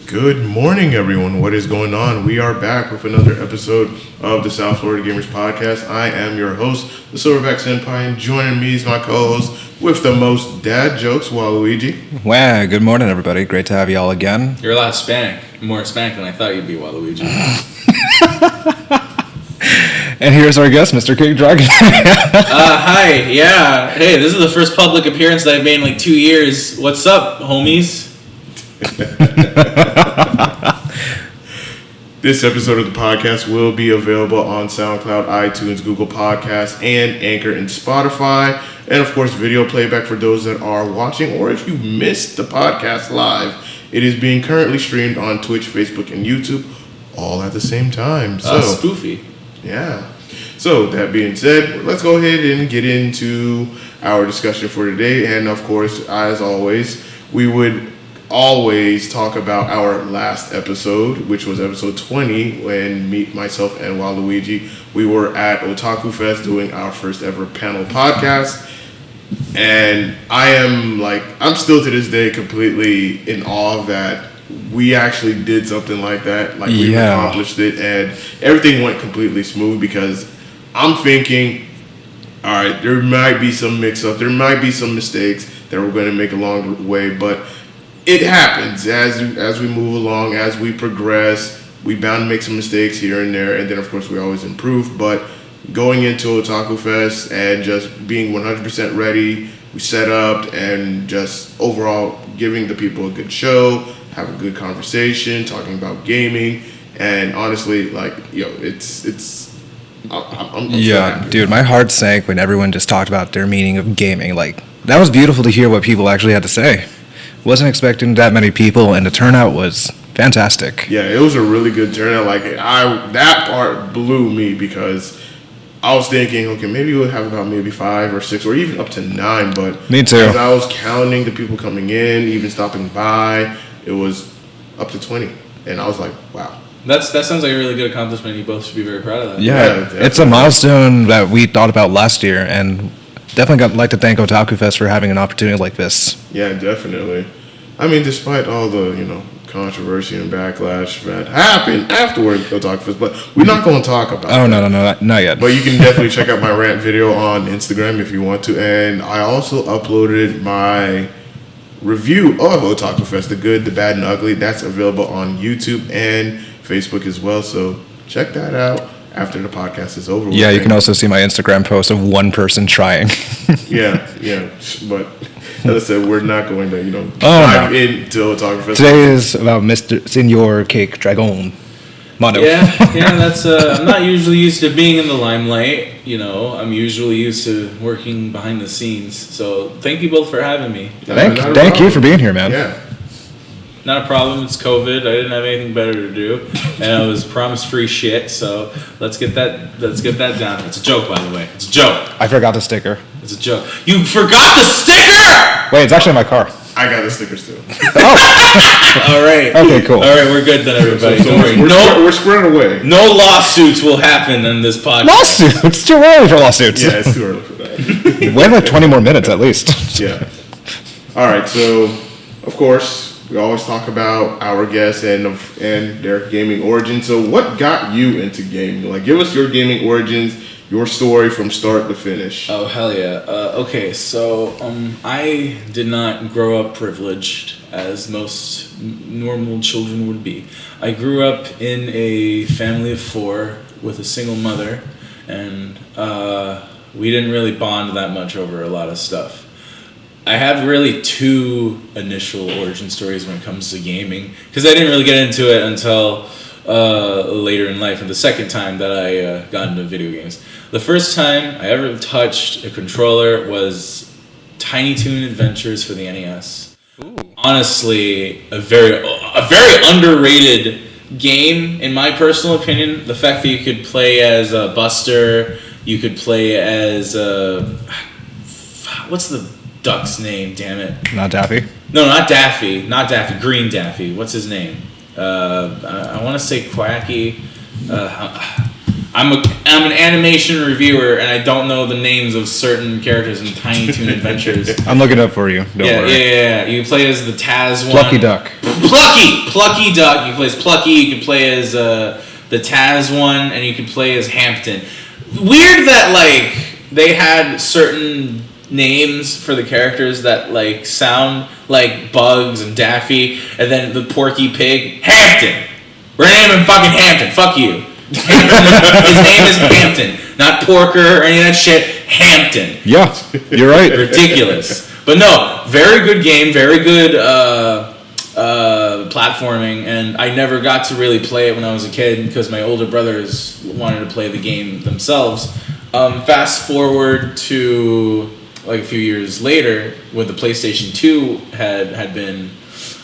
Good morning, everyone. What is going on? We are back with another episode of the South Florida Gamers Podcast. I am your host, the Silverback Senpai, and joining me is my co-host with the most dad jokes, Waluigi. Wow, good morning, everybody. Great to have you all again. You're a lot Hispanic, more Hispanic than I thought you'd be, Waluigi. And here's our guest, MrCakeDragonMan. Hi, yeah. Hey, this is the first public appearance that I've made in like 2 years. What's up, homies? This episode of the podcast will be available on SoundCloud, iTunes, Google Podcasts, and Anchor and Spotify. And of course, video playback for those that are watching, or if you missed the podcast live, it is being currently streamed on Twitch, Facebook, and YouTube, all at the same time. So, spoofy. Yeah. So, that being said, let's go ahead and get into our discussion for today. And of course, as always, we would always talk about our last episode, which was episode 20, when myself and Waluigi, we were at Otaku Fest doing our first ever panel podcast. And I'm still to this day completely in awe that we actually did something like that. Like, we accomplished it, and everything went completely smooth, because I'm thinking, all right, there might be some mix-up, there might be some mistakes that we're going to make along the way, but it happens as we move along, as we progress. We bound to make some mistakes here and there, and then of course we always improve. But going into Otaku Fest and just being 100% ready, we set up and just overall giving the people a good show, have a good conversation, talking about gaming, and honestly, I'm Yeah, dude, my heart sank when everyone just talked about their meaning of gaming. Like, that was beautiful to hear what people actually had to say. Wasn't expecting that many people, and the turnout was fantastic. Yeah, it was a really good turnout. That part blew me, because I was thinking, okay, maybe we'll have about maybe 5 or 6 or even up to 9. But me too. As I was counting the people coming in, even stopping by, it was up to 20, and I was like, wow. That sounds like a really good accomplishment. You both should be very proud of that. Yeah, it's a milestone that we thought about last year, and definitely like to thank Otaku Fest for having an opportunity like this. Yeah, definitely. I mean, despite all the, controversy and backlash that happened afterward, Otaku Fest, but we're not going to talk about that. No, not yet. But you can definitely check out my rant video on Instagram if you want to. And I also uploaded my review of Otaku Fest, the good, the bad, and ugly. That's available on YouTube and Facebook as well. So check that out after the podcast is over. Yeah, you can also see my Instagram post of one person trying. yeah. But as I said, we're not going to, dive into Otaku Fest. Today is about Senor Cake Dragon. Mono. Yeah, that's, I'm not usually used to being in the limelight, I'm usually used to working behind the scenes, so thank you both for having me. Thank you for being here, man. Yeah. Not a problem, it's COVID, I didn't have anything better to do, and I was promised free shit, so let's get that down. It's a joke, by the way, it's a joke. I forgot the sticker. It's a joke. You forgot the sticker! Wait, it's actually in my car. I got the stickers too. Oh. All right. Okay, cool. All right, we're good then, everybody. Don't worry. We're squaring away. No lawsuits will happen in this podcast. Lawsuits? It's too early for lawsuits. Yeah, it's too early for that. We have like 20 more minutes at least. Yeah. All right, so, of course, we always talk about our guests and their gaming origins. So what got you into gaming? Give us your gaming origins, your story from start to finish. Oh, hell yeah. Okay, so I did not grow up privileged, as most normal children would be. I grew up in a family of 4 with a single mother, and we didn't really bond that much over a lot of stuff. I have really 2 initial origin stories when it comes to gaming, because I didn't really get into it until later in life, and the second time that I got into video games. The first time I ever touched a controller was Tiny Toon Adventures for the NES. Ooh. Honestly, a very underrated game, in my personal opinion. The fact that you could play as Buster, you could play as what's the duck's name? Damn it! Not Daffy. No, not Daffy. Not Daffy. Green Daffy. What's his name? I want to say Quacky. I'm an animation reviewer, and I don't know the names of certain characters in Tiny Toon Adventures. I'm looking up for you. Don't worry. Yeah. You can play as the Taz one. Plucky Duck. Plucky Duck. You can play as Plucky. You can play as the Taz one, and you can play as Hampton. Weird that like they had certain names for the characters that like sound like Bugs and Daffy, and then the Porky Pig, Hampton. We're naming fucking Hampton. Fuck you. Hampton. His name is Hampton, not Porker or any of that shit. Hampton. Yeah, you're right. Ridiculous. But no, very good game, very good platforming, and I never got to really play it when I was a kid because my older brothers wanted to play the game themselves. Fast forward to like a few years later, when the PlayStation 2 had been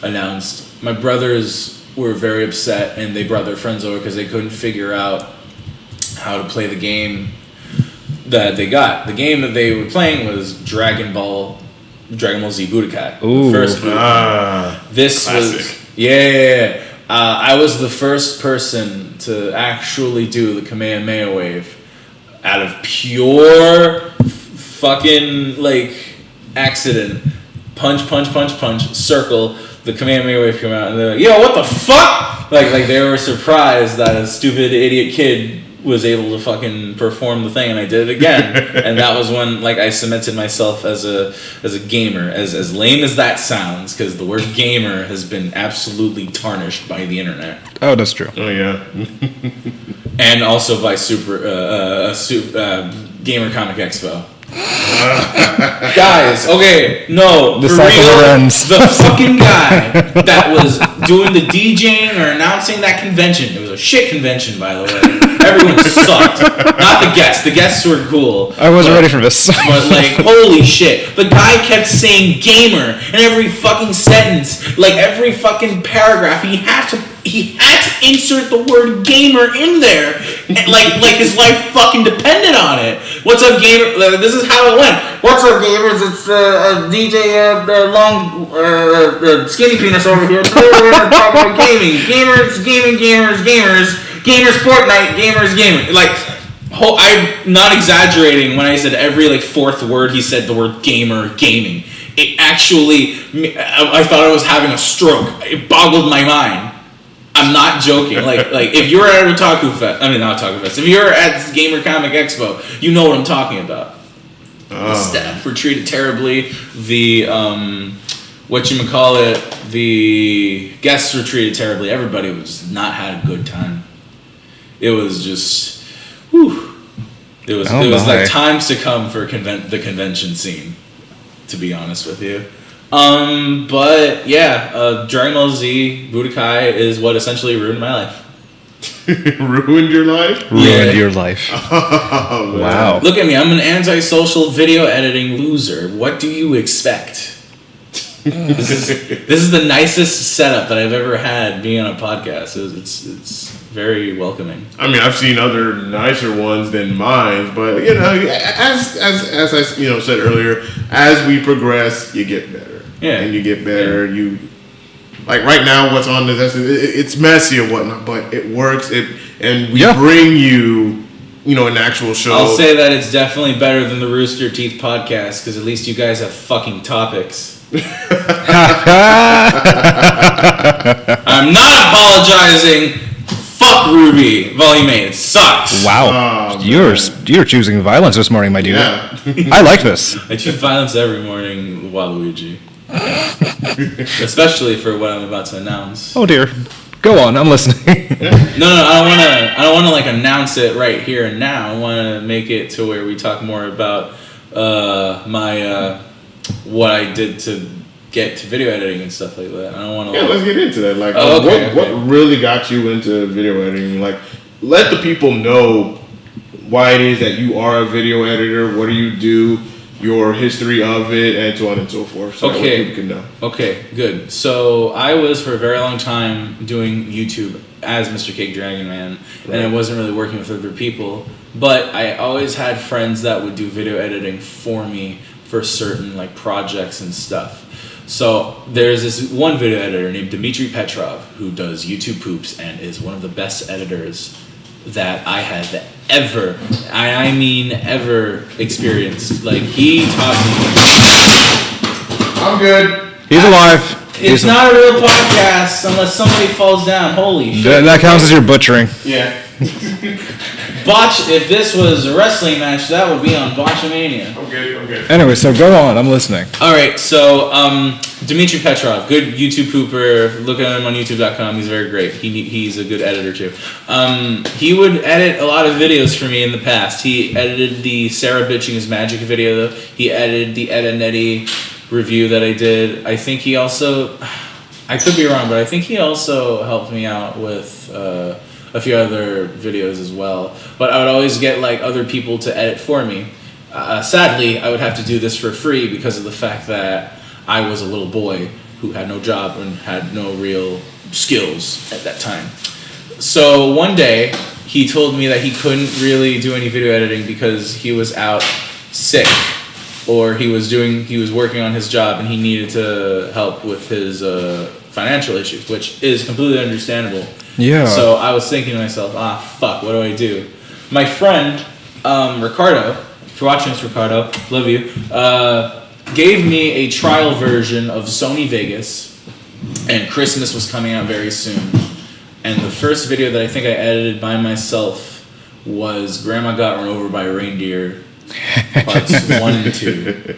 announced, my brothers were very upset, and they brought their friends over because they couldn't figure out how to play the game that they got. The game that they were playing was Dragon Ball Z Budokai. Ooh. First Budokai. This classic. was I was the first person to actually do the Kamehameha wave out of pure fucking like accident. Punch, circle. The Kamehameha wave came out, and they're like, "Yo, what the fuck?" Like they were surprised that a stupid idiot kid was able to fucking perform the thing, and I did it again. And that was when like I cemented myself as a gamer. As lame as that sounds, because the word gamer has been absolutely tarnished by the internet. Oh, that's true. Oh yeah. And also by Gamer Comic Expo. Guys, okay, no, The for cycle real, never ends. the fucking guy that was doing the DJing or announcing that convention, it was a shit convention, by the way. Everyone sucked. Not the guests were cool. I wasn't ready for this. But like, holy shit, the guy kept saying gamer in every fucking sentence, like every fucking paragraph. He had to insert the word gamer in there, and like his life fucking depended on it. What's up, gamer? This is how it went. What's up, gamers? It's DJ Long Skinny Penis over here. Today we're gonna talk about gaming. Gamers, Fortnite, gaming. Like, I'm not exaggerating when I said every like fourth word he said the word gamer, gaming. It actually, I thought I was having a stroke. It boggled my mind. I'm not joking. Like if you were at if you were at Gamer Comic Expo, you know what I'm talking about. The staff were treated terribly. The the guests were treated terribly. Everybody was not had a good time. It was just, whew. It was like times to come for the convention scene, to be honest with you. But yeah, Dragon Ball Z Budokai is what essentially ruined my life. Ruined your life? Ruined your life. Oh, wow. Look at me, I'm an antisocial video editing loser. What do you expect? This is the nicest setup that I've ever had being on a podcast. It's very welcoming. I mean, I've seen other nicer ones than mine, but you know, as I said earlier, as we progress, you get better. Yeah, and you get better. You like right now, what's on this? It's messy or whatnot, but it works. And we bring you an actual show. I'll say that it's definitely better than the Rooster Teeth podcast because at least you guys have fucking topics. I'm not apologizing. Fuck Ruby Volume 8. It sucks. Wow. You're choosing violence this morning, my dude. Yeah. I like this. I choose violence every morning, Waluigi. Especially for what I'm about to announce. Oh dear. Go on, I'm listening. No, I don't wanna like announce it right here and now. I wanna make it to where we talk more about my what I did to get to video editing and stuff like that. I don't want to. Yeah, let's get into that. Like, what really got you into video editing? Like, let the people know why it is that you are a video editor. What do you do? Your history of it, and so on and so forth. So that people can know. Okay, good. So I was for a very long time doing YouTube as MrCakeDragonMan, and I wasn't really working with other people. But I always had friends that would do video editing for me for certain like projects and stuff. So there's this one video editor named Dmitry Petrov who does YouTube Poops and is one of the best editors that I had ever, I mean ever experienced. Like, he taught me. I'm good. He's alive. It's not a real podcast unless somebody falls down. Holy shit. That counts as your butchering. Yeah. Botch, if this was a wrestling match, that would be on Botchamania. I'm good. Anyway, so go on. I'm listening. Alright, so Dmitry Petrov, good YouTube pooper. Look at him on youtube.com. He's very great. He's a good editor too. He would edit a lot of videos for me in the past. He edited the Sarah Bitching His Magic video. He edited the Ed and Eddie review that I did. I think he also, I could be wrong, but I think he also helped me out with a few other videos as well. But I would always get like other people to edit for me. Sadly, I would have to do this for free because of the fact that I was a little boy who had no job and had no real skills at that time. So one day, he told me that he couldn't really do any video editing because he was out sick, or he was working on his job and he needed to help with his financial issues, which is completely understandable. Yeah. So I was thinking to myself, fuck, what do I do? My friend, Ricardo, if you're watching this, Ricardo, love you, gave me a trial version of Sony Vegas, and Christmas was coming out very soon. And the first video that I think I edited by myself was Grandma Got Run Over by a Reindeer, parts 1 and 2.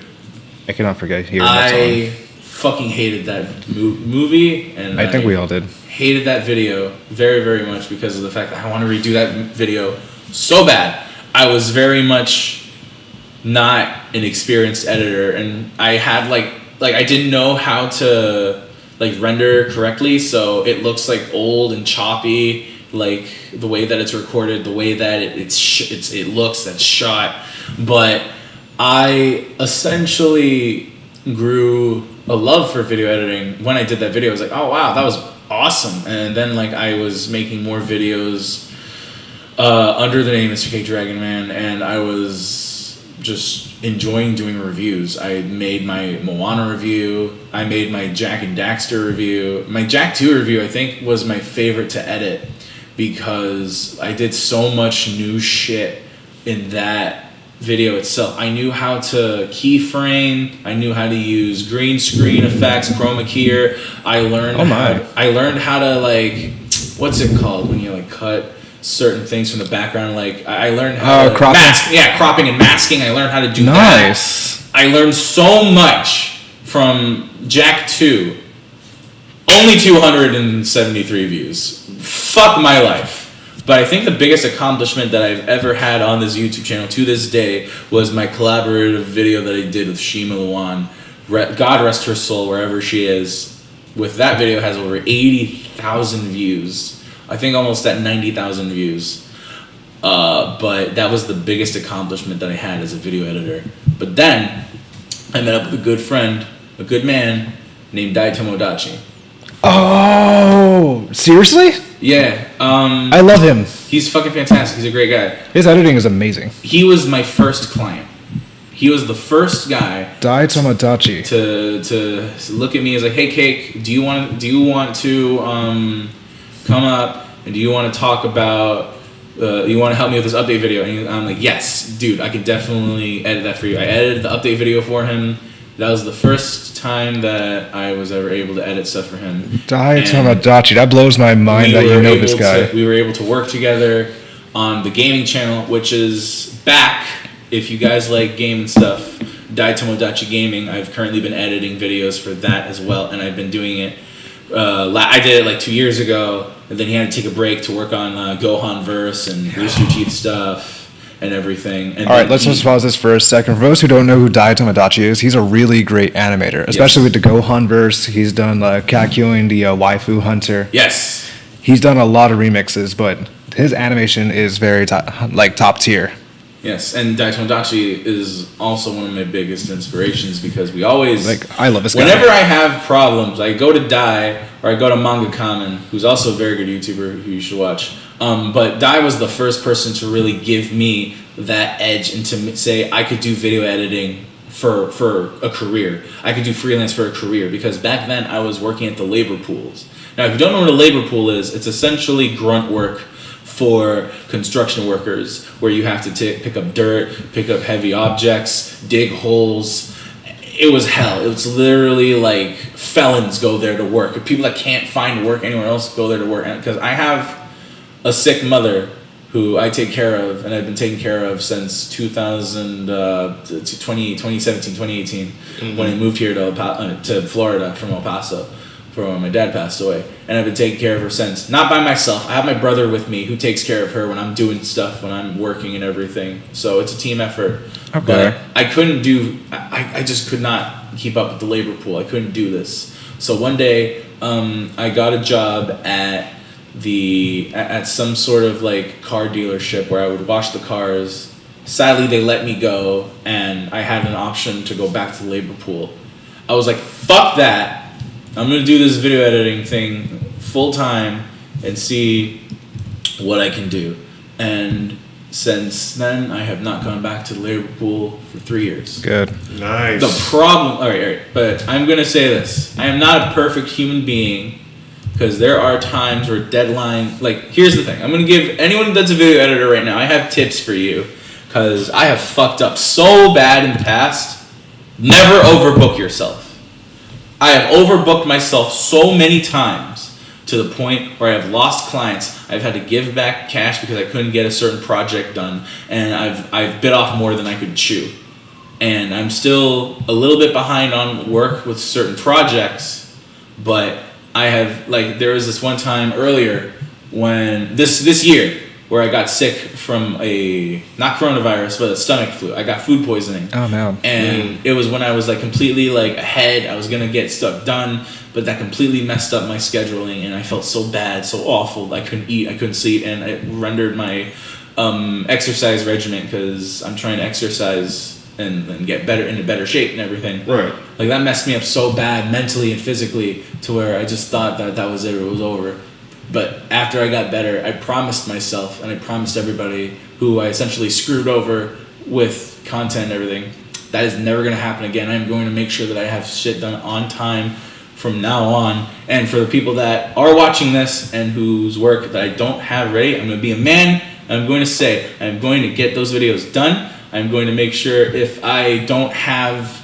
I cannot forget hearing that song. I fucking hated that movie, and I think we all did. Hated that video very, very much because of the fact that I want to redo that video so bad. I was very much not an experienced editor, and I had like I didn't know how to like render correctly, so it looks like old and choppy, like the way that it's recorded, the way that it looks, that's shot. But I essentially grew a love for video editing when I did that video. I was like, oh wow, that was awesome. And then like I was making more videos under the name MrCakeDragonMan, and I was just enjoying doing reviews. I made my Moana review. I made my Jack and Daxter review. My Jak 2 review, I think, was my favorite to edit because I did so much new shit in that video itself. I knew how to keyframe. I knew how to use green screen effects, chroma keyer. I learned how to like, what's it called when you like cut certain things from the background? Like I learned how to cropping. mask. Yeah, cropping and masking. I learned how to do Nice. that. I learned so much from Jak 2. Only 273 views. Fuck my life. But I think the biggest accomplishment that I've ever had on this YouTube channel to this day was my collaborative video that I did with Shima Luan. God rest her soul wherever she is. With that video, it has over 80,000 views. I think almost at 90,000 views. But that was the biggest accomplishment that I had as a video editor. But then I met up with a good friend, a good man named Dai Tomodachi. Oh, seriously? Yeah. I love him. He's fucking fantastic. He's a great guy. His editing is amazing. He was my first client. He was the first guy Dai Tomodachi to look at me as like, hey, Cake, do you want to come up and do you want to talk about you want to help me with this update video? And I'm like, yes, dude, I can definitely edit that for you. I edited the update video for him. That was the first time that I was ever able to edit stuff for him. Dai Tomodachi, that blows my mind that you know this guy. We were able to work together on the gaming channel, which is back. If you guys like game and stuff, Dai Tomodachi Gaming, I've currently been editing videos for that as well, and I've been doing it. I did it like 2 years ago, and then he had to take a break to work on Gohan Verse and Rooster Teeth stuff and everything. And all right, let's just pause this for a second. For those who don't know who Dai Tomodachi is, he's a really great animator, especially with the Gohan verse. He's done Kakyoin, the Waifu Hunter. Yes. He's done a lot of remixes, but his animation is very top tier. Yes, and Dai Tomodachi is also one of my biggest inspirations because we always... I love this guy. Whenever I have problems, I go to Dai or I go to Manga Kamen, who's also a very good YouTuber who you should watch. But Dai was the first person to really give me that edge and to say I could do video editing for a career. I could do freelance for a career because back then I was working at the labor pools. Now, if you don't know what a labor pool is, it's essentially grunt work for construction workers, where you have to pick up dirt, pick up heavy objects, dig holes. It was hell. It was literally like felons go there to work. People that can't find work anywhere else go there to work. Because I have a sick mother who I take care of, and I've been taking care of since 2017, 2018, when I moved here to Florida from El Paso, from when my dad passed away. And I've been taking care of her since. Not by myself. I have my brother with me who takes care of her when I'm doing stuff, when I'm working and everything. So it's a team effort. Okay. But I just could not keep up with the labor pool. I couldn't do this. So one day, I got a job at some sort of like car dealership where I would wash the cars. Sadly, they let me go, and I had an option to go back to the labor pool. I was like, fuck that. I'm going to do this video editing thing full time and see what I can do. And since then, I have not gone back to the labor pool for 3 years. Good. Nice. The problem, all right, but I'm going to say this. I am not a perfect human being, because there are times where here's the thing. I'm going to give anyone that's a video editor right now, I have tips for you, because I have fucked up so bad in the past. Never overbook yourself. I have overbooked myself so many times to the point where I have lost clients. I've had to give back cash because I couldn't get a certain project done, and I've bit off more than I could chew. And I'm still a little bit behind on work with certain projects, but I have, there was this one time earlier when this year where I got sick from not coronavirus, but a stomach flu. I got food poisoning. Oh, no. And it was when I was completely ahead. I was going to get stuff done, but that completely messed up my scheduling, and I felt so bad, so awful. I couldn't eat, I couldn't sleep, and it rendered my exercise regimen, because I'm trying to exercise and get into better shape and everything. Right. That messed me up so bad mentally and physically, to where I just thought that was it was over. But after I got better, I promised myself, and I promised everybody who I essentially screwed over with content and everything, that is never going to happen again. I'm going to make sure that I have shit done on time from now on. And for the people that are watching this and whose work that I don't have ready, I'm going to be a man. I'm going to say, I'm going to get those videos done. I'm going to make sure if I don't have...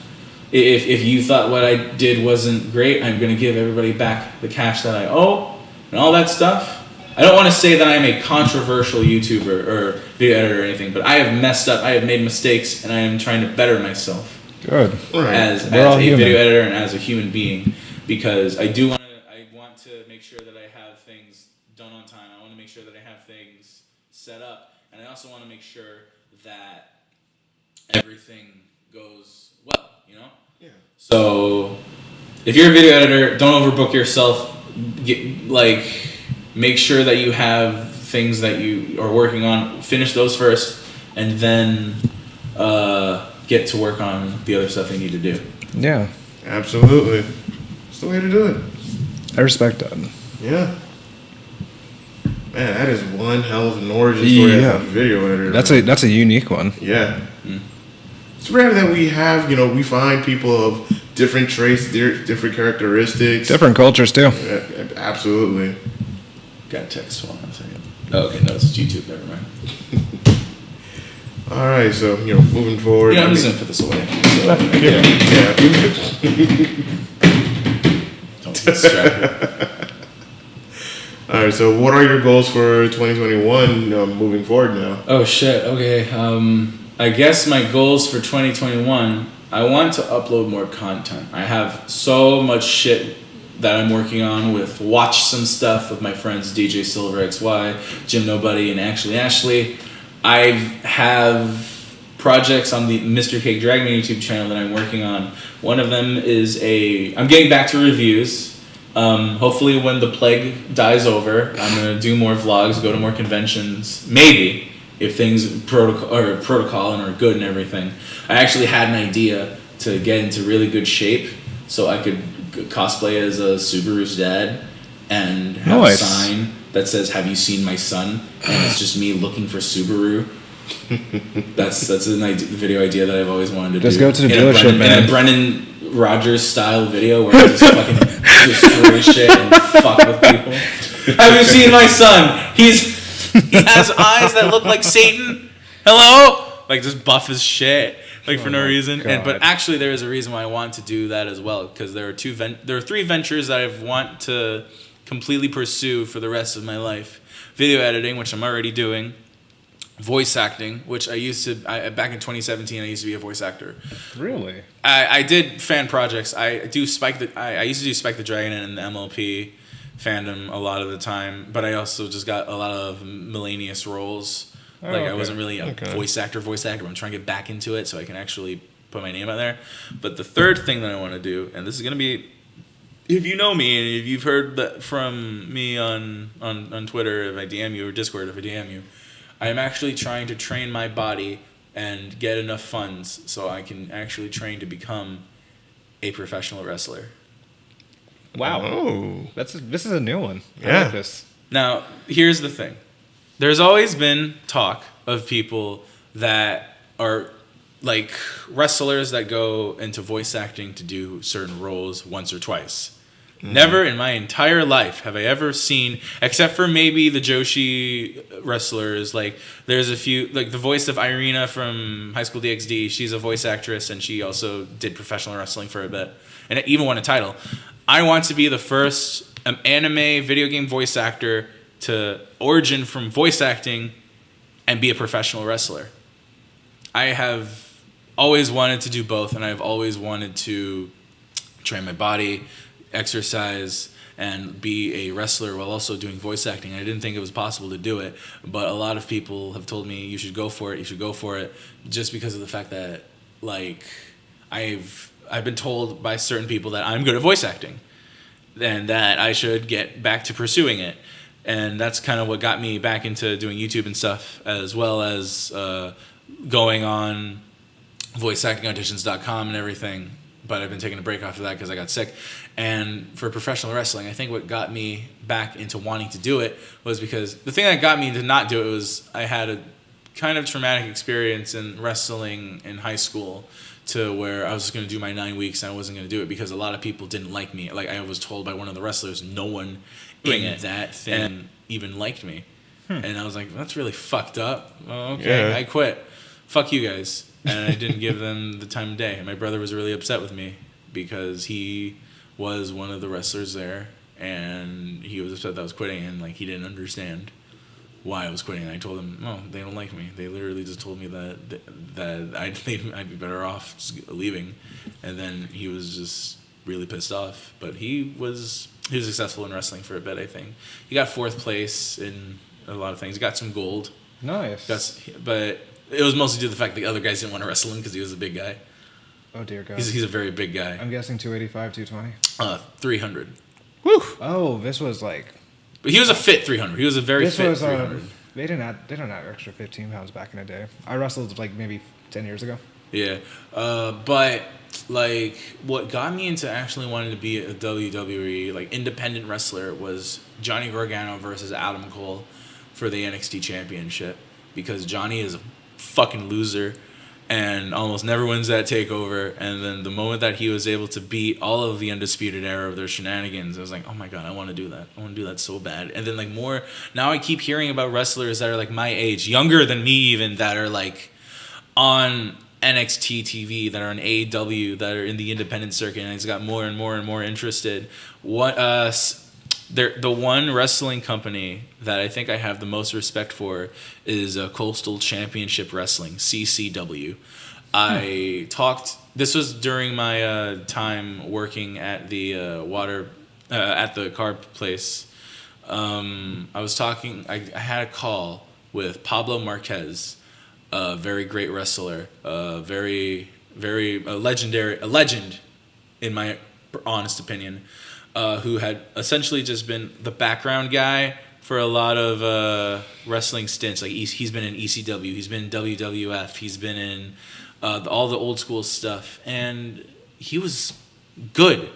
If you thought what I did wasn't great, I'm going to give everybody back the cash that I owe. And all that stuff. I don't want to say that I'm a controversial YouTuber or video editor or anything, but I have messed up. I have made mistakes, and I am trying to better myself. Good. Right. As a video editor and as a human being, because I want to make sure that I have things done on time. I want to make sure that I have things set up, and I also want to make sure that everything goes well. Yeah. So, if you're a video editor, don't overbook yourself. Make sure that you have things that you are working on, finish those first, and then get to work on the other stuff you need to do. Yeah. Absolutely. It's the way to do it. I respect that. Yeah. Man, that is one hell of an origin story as a video editor. That's a unique one. Yeah. It's rare that we have, we find people of different traits, different characteristics. Different cultures, too. Absolutely. Got a text. Hold on a second. Oh, okay, no, it's YouTube. Never mind. All right, so, moving forward. I'm just going to put this away. Don't get distracted. All right, so what are your goals for 2021 moving forward now? Oh, shit. Okay. I guess my goals for 2021, I want to upload more content. I have so much shit that I'm working on watch some stuff with my friends DJ Silver XY, Jim Nobody, and Ashley. I have projects on the MrCakeDragonMan YouTube channel that I'm working on. One of them is I'm getting back to reviews. Hopefully when the plague dies over, I'm going to do more vlogs, go to more conventions, maybe. If things protocol and are good and everything. I actually had an idea to get into really good shape so I could cosplay as a Subaru's dad and have a sign that says, "Have you seen my son?" And it's just me looking for Subaru. That's a video idea that I've always wanted to do. Just go to the dealership, man. In a Brendan Rogers style video where I just fucking destroy shit and fuck with people. Have you seen my son? He has eyes that look like Satan. Hello? Like, just buff as shit. Like, for no reason. But actually, there is a reason why I want to do that as well. Because there are three ventures that I want to completely pursue for the rest of my life. Video editing, which I'm already doing. Voice acting, which back in 2017, I used to be a voice actor. Really? I did fan projects. I used to do Spike the Dragon in the MLP fandom a lot of the time, but I also just got a lot of miscellaneous roles. I wasn't really a voice actor, but I'm trying to get back into it so I can actually put my name out there. But the third thing that I want to do, and this is going to be, if you know me and if you've heard that from me on Twitter, if I DM you, or Discord, if I DM you, I am actually trying to train my body and get enough funds so I can actually train to become a professional wrestler. Wow. Oh. This is a new one. Yeah. I like this. Now, here's the thing. There's always been talk of people that are like wrestlers that go into voice acting to do certain roles once or twice. Mm-hmm. Never in my entire life have I ever seen, except for maybe the Joshi wrestlers, like there's a few, like the voice of Irina from High School DxD, she's a voice actress and she also did professional wrestling for a bit and it even won a title. I want to be the first anime video game voice actor to origin from voice acting and be a professional wrestler. I have always wanted to do both, and I've always wanted to train my body, exercise, and be a wrestler while also doing voice acting. I didn't think it was possible to do it, but a lot of people have told me you should go for it, just because of the fact that, like, I've been told by certain people that I'm good at voice acting and that I should get back to pursuing it. And that's kind of what got me back into doing YouTube and stuff, as well as going on voiceactingauditions.com and everything. But I've been taking a break after that because I got sick. And for professional wrestling, I think what got me back into wanting to do it was because the thing that got me to not do it was I had a kind of traumatic experience in wrestling in high school, to where I was just going to do my 9 weeks and I wasn't going to do it because a lot of people didn't like me. Like, I was told by one of the wrestlers, no one in that thing even liked me. And I was like, that's really fucked up. Oh, okay, yeah. I quit. Fuck you guys. And I didn't give them the time of day. And my brother was really upset with me because he was one of the wrestlers there and he was upset that I was quitting, and like he didn't understand why I was quitting. And I told him, no, they don't like me. They literally just told me that I'd be better off just leaving. And then he was just really pissed off. But he was successful in wrestling for a bit, I think. He got 4th place in a lot of things. He got some gold. Nice. But it was mostly due to the fact that the other guys didn't want to wrestle him because he was a big guy. Oh, dear God. He's a very big guy. I'm guessing 285, 220? 300. Woo! Oh, this was like... But he was a fit 300. He was a very fit 300. They didn't have extra 15 pounds back in the day. I wrestled like maybe 10 years ago. Yeah. But like what got me into actually wanting to be a WWE like independent wrestler was Johnny Gargano versus Adam Cole for the NXT Championship, because Johnny is a fucking loser and almost never wins that takeover. And then the moment that he was able to beat all of the Undisputed Era of their shenanigans, I was like, oh my God, I want to do that. I want to do that so bad. And then like more, now I keep hearing about wrestlers that are like my age, younger than me even, that are like on NXT TV, that are on AEW, that are in the independent circuit, and it's got more and more and more interested. The one wrestling company that I think I have the most respect for is Coastal Championship Wrestling, CCW. I talked. This was during my time working at the at the car place. I was talking. I had a call with Pablo Marquez, a very great wrestler, a legend, in my honest opinion. Who had essentially just been the background guy for a lot of wrestling stints. Like he's been in ECW, he's been in WWF, he's been in all the old school stuff, and he was good.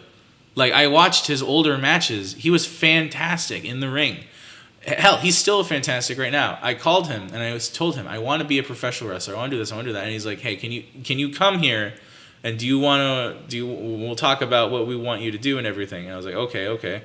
Like I watched his older matches, he was fantastic in the ring. Hell, he's still fantastic right now. I called him and I told him I want to be a professional wrestler. I want to do this. I want to do that. And he's like, hey, can you come here? And we'll talk about what we want you to do and everything. And I was like, okay.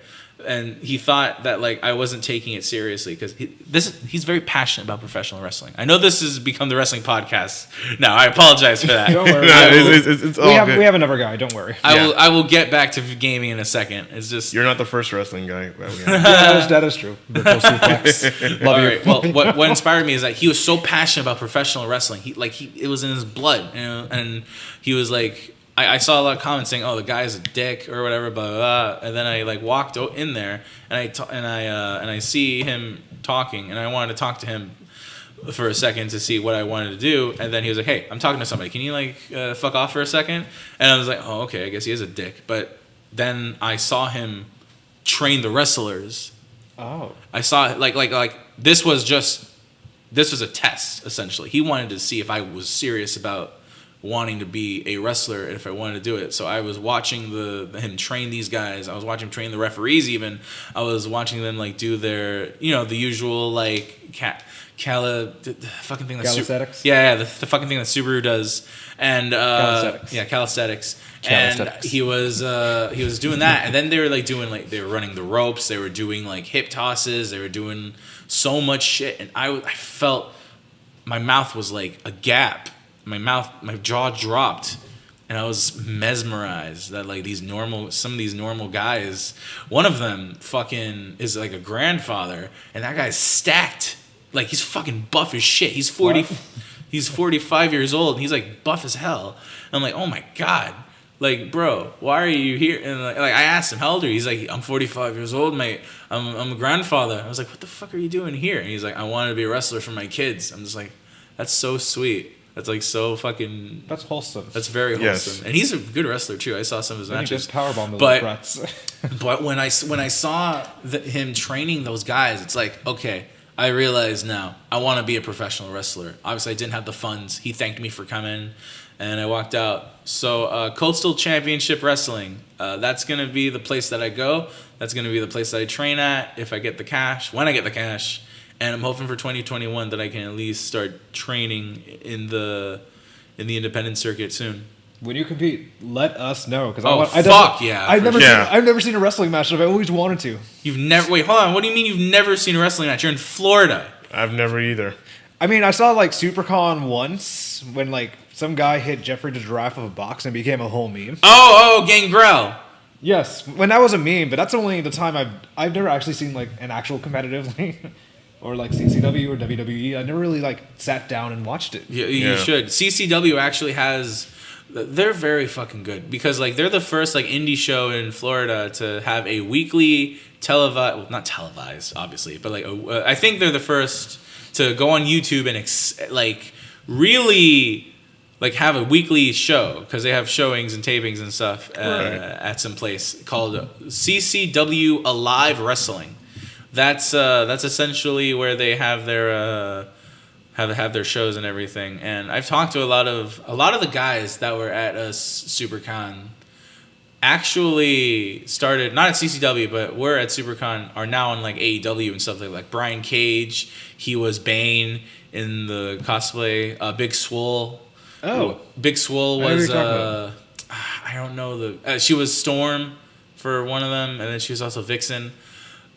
and he thought that like I wasn't taking it seriously because he's very passionate about professional wrestling. I know this has become the wrestling podcast. No, I apologize for that. Don't worry. It's all good. We have another guy. Don't worry. I will get back to gaming in a second. It's just You're not the first wrestling guy. That we have. Yeah, that is true. Virtual suplex. Love all you. right. Well, what inspired me is that he was so passionate about professional wrestling. It was in his blood, you know, and he was like. I saw a lot of comments saying, "Oh, the guy's a dick" or whatever, blah blah. Blah. And then I like walked in there, and I see him talking, and I wanted to talk to him for a second to see what I wanted to do, and then he was like, "Hey, I'm talking to somebody. Can you like fuck off for a second?" And I was like, "Oh, okay. I guess he is a dick." But then I saw him train the wrestlers. Oh. I saw like this was a test essentially. He wanted to see if I was serious about wanting to be a wrestler and if I wanted to do it. So I was watching him train these guys. I was watching him train the referees even. I was watching them like do their, you know, the usual like the fucking thing that's calisthenics. the fucking thing that Subaru does. And Calisthenics. Yeah, calisthenics. And he was doing that, and then they were like they were running the ropes, they were doing like hip tosses, they were doing so much shit, and I felt my mouth was like a gap. My jaw dropped, and I was mesmerized that like some of these normal guys, one of them fucking is like a grandfather, and that guy's stacked. Like he's fucking buff as shit. He's 40, he's 45 years old, and he's like buff as hell. And I'm like, oh my God. Like, bro, why are you here? And like I asked him, how old are you? He's like, I'm 45 years old, mate. I'm a grandfather. I was like, what the fuck are you doing here? And he's like, I wanted to be a wrestler for my kids. I'm just like, that's so sweet. That's like so fucking. That's wholesome. That's very wholesome, Yes. And he's a good wrestler too. I saw some of his matches. Powerbomb but threats. but when I saw him training those guys, it's like, okay, I realize now I want to be a professional wrestler. Obviously, I didn't have the funds. He thanked me for coming, and I walked out. So Coastal Championship Wrestling. That's gonna be the place that I go. That's gonna be the place that I train at if I get the cash. When I get the cash. And I'm hoping for 2021 that I can at least start training in the independent circuit soon. When you compete, let us know because I've never seen a wrestling match that I've always wanted to. You've never wait, hold on. What do you mean you've never seen a wrestling match? You're in Florida. I've never either. I mean, I saw like SuperCon once when like some guy hit Jeffrey the Giraffe of a box and became a whole meme. Oh, Gangrel. Yes, when that was a meme, but that's only the time I've never actually seen like an actual competitive or like CCW or WWE. I never really like sat down and watched it. You should. CCW actually has. They're very fucking good because like they're the first like indie show in Florida to have a weekly televised, well, not televised obviously, but like I think they're the first to go on YouTube and like really like have a weekly show because they have showings and tapings and stuff at some place called CCW Alive Wrestling. That's essentially where they have their have their shows and everything. And I've talked to a lot of the guys that were at SuperCon. Actually started not at CCW, but were at SuperCon. Are now on like AEW and stuff like Brian Cage. He was Bane in the cosplay. Big Swole. Oh, Big Swole was I don't know she was Storm for one of them, and then she was also Vixen.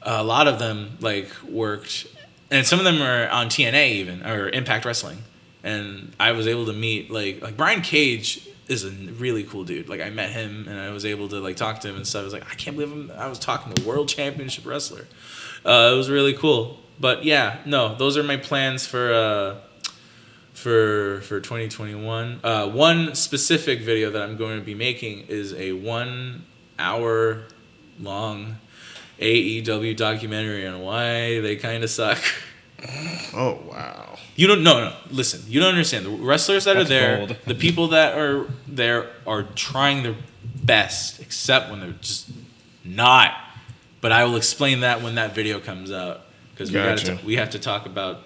A lot of them like worked, and some of them are on TNA even or Impact Wrestling. And I was able to meet like Brian Cage is a really cool dude. Like I met him and I was able to like talk to him and stuff. I was like, I can't believe I was talking to a world championship wrestler. It was really cool. But yeah, no, those are my plans for 2021. One specific video that I'm going to be making is a 1 hour long AEW documentary on why they kind of suck. Oh, wow. You don't no listen, you don't understand. The wrestlers that are there, bold. the people that are there are trying their best, except when they're just not. But I will explain that when that video comes out because we have to talk about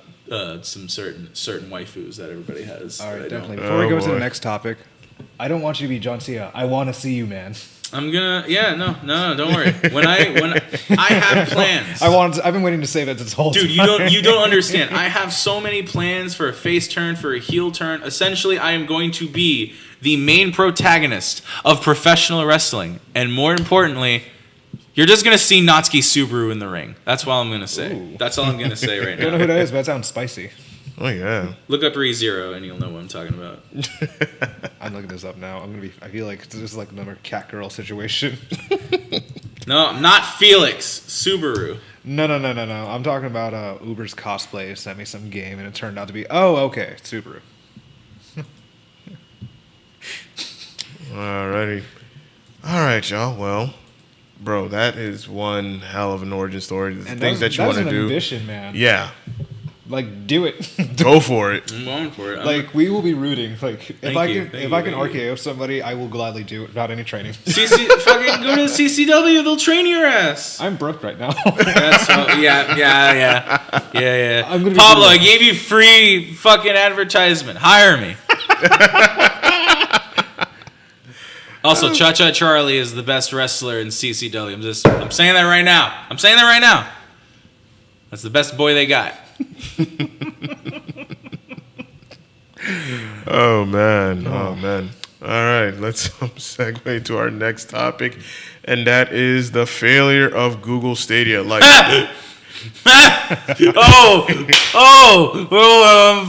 some certain waifus that everybody has. all right, definitely. don't. Before we Oh, go to boy. the next topic, I don't want you to be John Cena. I want to see you, man. I'm gonna no, don't worry. When I have plans. I've been waiting to say that this whole time. Dude, you don't understand. I have so many plans for a face turn, for a heel turn. Essentially, I am going to be the main protagonist of professional wrestling, and more importantly, You're just gonna see Natsuki Subaru in the ring. That's all I'm gonna say. Ooh. That's all I'm gonna say right I don't know now. who that is, but that sounds spicy. Oh yeah. Look up ReZero and you'll know what I'm talking about. I'm looking this up now. I feel like this is like another cat girl situation. No, not Felix. Subaru. No. I'm talking about Uber's cosplay sent me some game, and it turned out to be okay, Subaru. Alrighty. All right, y'all. Well, bro, that is one hell of an origin story. The things that you want to do. Ambition, man. Yeah. Like, do it. Go for it. I'm going for it. Like, we will be rooting. Like, if I can Thank you. RKO somebody, I will gladly do it without any training. Fucking go to the CCW. They'll train your ass. I'm broke right now. Yeah. I'm gonna be Pablo, I brutal. gave you free fucking advertisement. Hire me. Also, Cha Cha Charlie is the best wrestler in CCW. I'm saying that right now. That's the best boy they got. Oh man. All right, let's segue to our next topic, and that is the failure of Google Stadia. Like, I've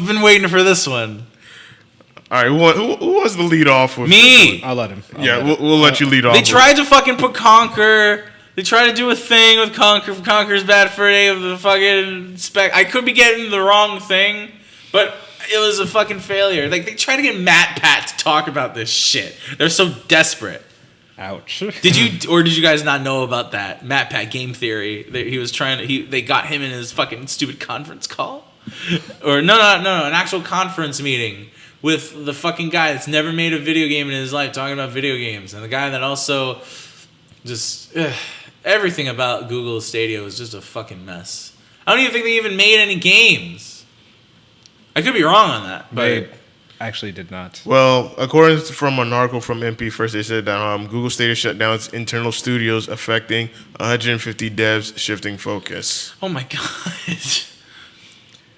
been waiting for this one. all right, who wants to lead off with Me. I'll let him. We'll let you lead off. They tried to fucking put Conquer. They tried to do a thing with Conquer. Conquer's bad for any of the fucking spec. I could be getting the wrong thing, but it was a fucking failure. Like, they tried to get Matt Pat to talk about this shit. They're so desperate. Ouch. Did you guys not know about that? Matt Pat Game Theory. He was trying to. They got him in his fucking stupid conference call, or no, an actual conference meeting with the fucking guy that's never made a video game in his life, talking about video games, and the guy that also just everything about Google Stadia was just a fucking mess. I don't even think they even made any games. I could be wrong on that, but They actually did not. Well, according from an article from MP First, they said that Google Stadia shut down its internal studios, affecting 150 devs, shifting focus. oh my god.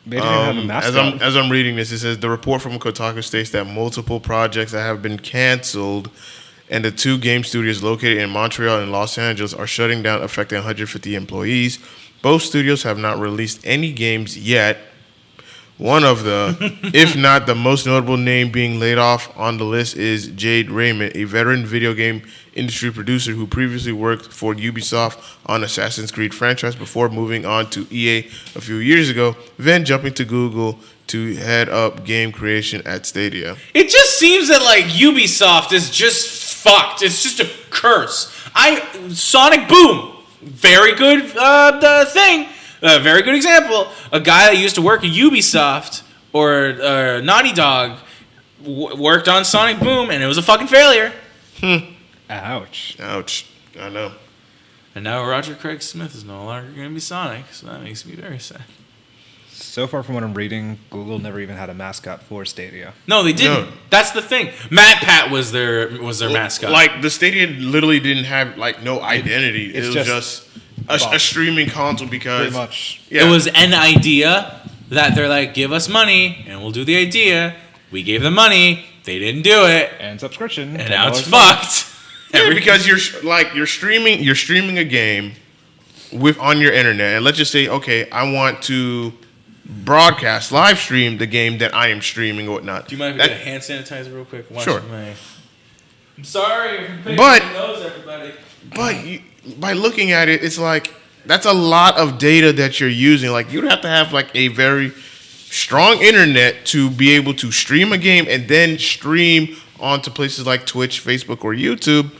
They didn't have a mascot. As I'm reading this, it says the report from Kotaku states that multiple projects that have been canceled and the two game studios located in Montreal and Los Angeles are shutting down, affecting 150 employees. Both studios have not released any games yet. One of the, if not the most notable name being laid off on the list is Jade Raymond, a veteran video game industry producer who previously worked for Ubisoft on Assassin's Creed franchise before moving on to EA a few years ago, then jumping to Google to head up game creation at Stadia. It just seems that like Ubisoft is just fucked. It's just a curse. Sonic Boom, very good thing. A very good example. A guy that used to work at Ubisoft or Naughty Dog worked on Sonic Boom, and it was a fucking failure. Ouch. Ouch. I know. And now Roger Craig Smith is no longer going to be Sonic, so that makes me very sad. So far from what I'm reading, Google never even had a mascot for Stadia. No, they didn't. No. That's the thing. Matt Pat was their mascot. Like, the Stadia literally didn't have, like, no identity. It's it was just a streaming console because... Pretty much. Yeah. It was an idea that they're like, give us money, and we'll do the idea. We gave them money. They didn't do it. And subscription. And now it's $10 fucked. Yeah, because you're streaming a game on your internet, and let's just say, okay, I want to broadcast, live stream the game that I am streaming or whatnot. Do you mind if I get a hand sanitizer real quick? Sure. I'm sorry for picking But- my nose, everybody. But by looking at it, it's like that's a lot of data that you're using. Like, you'd have to have like a very strong internet to be able to stream a game and then stream onto places like Twitch, Facebook, or YouTube.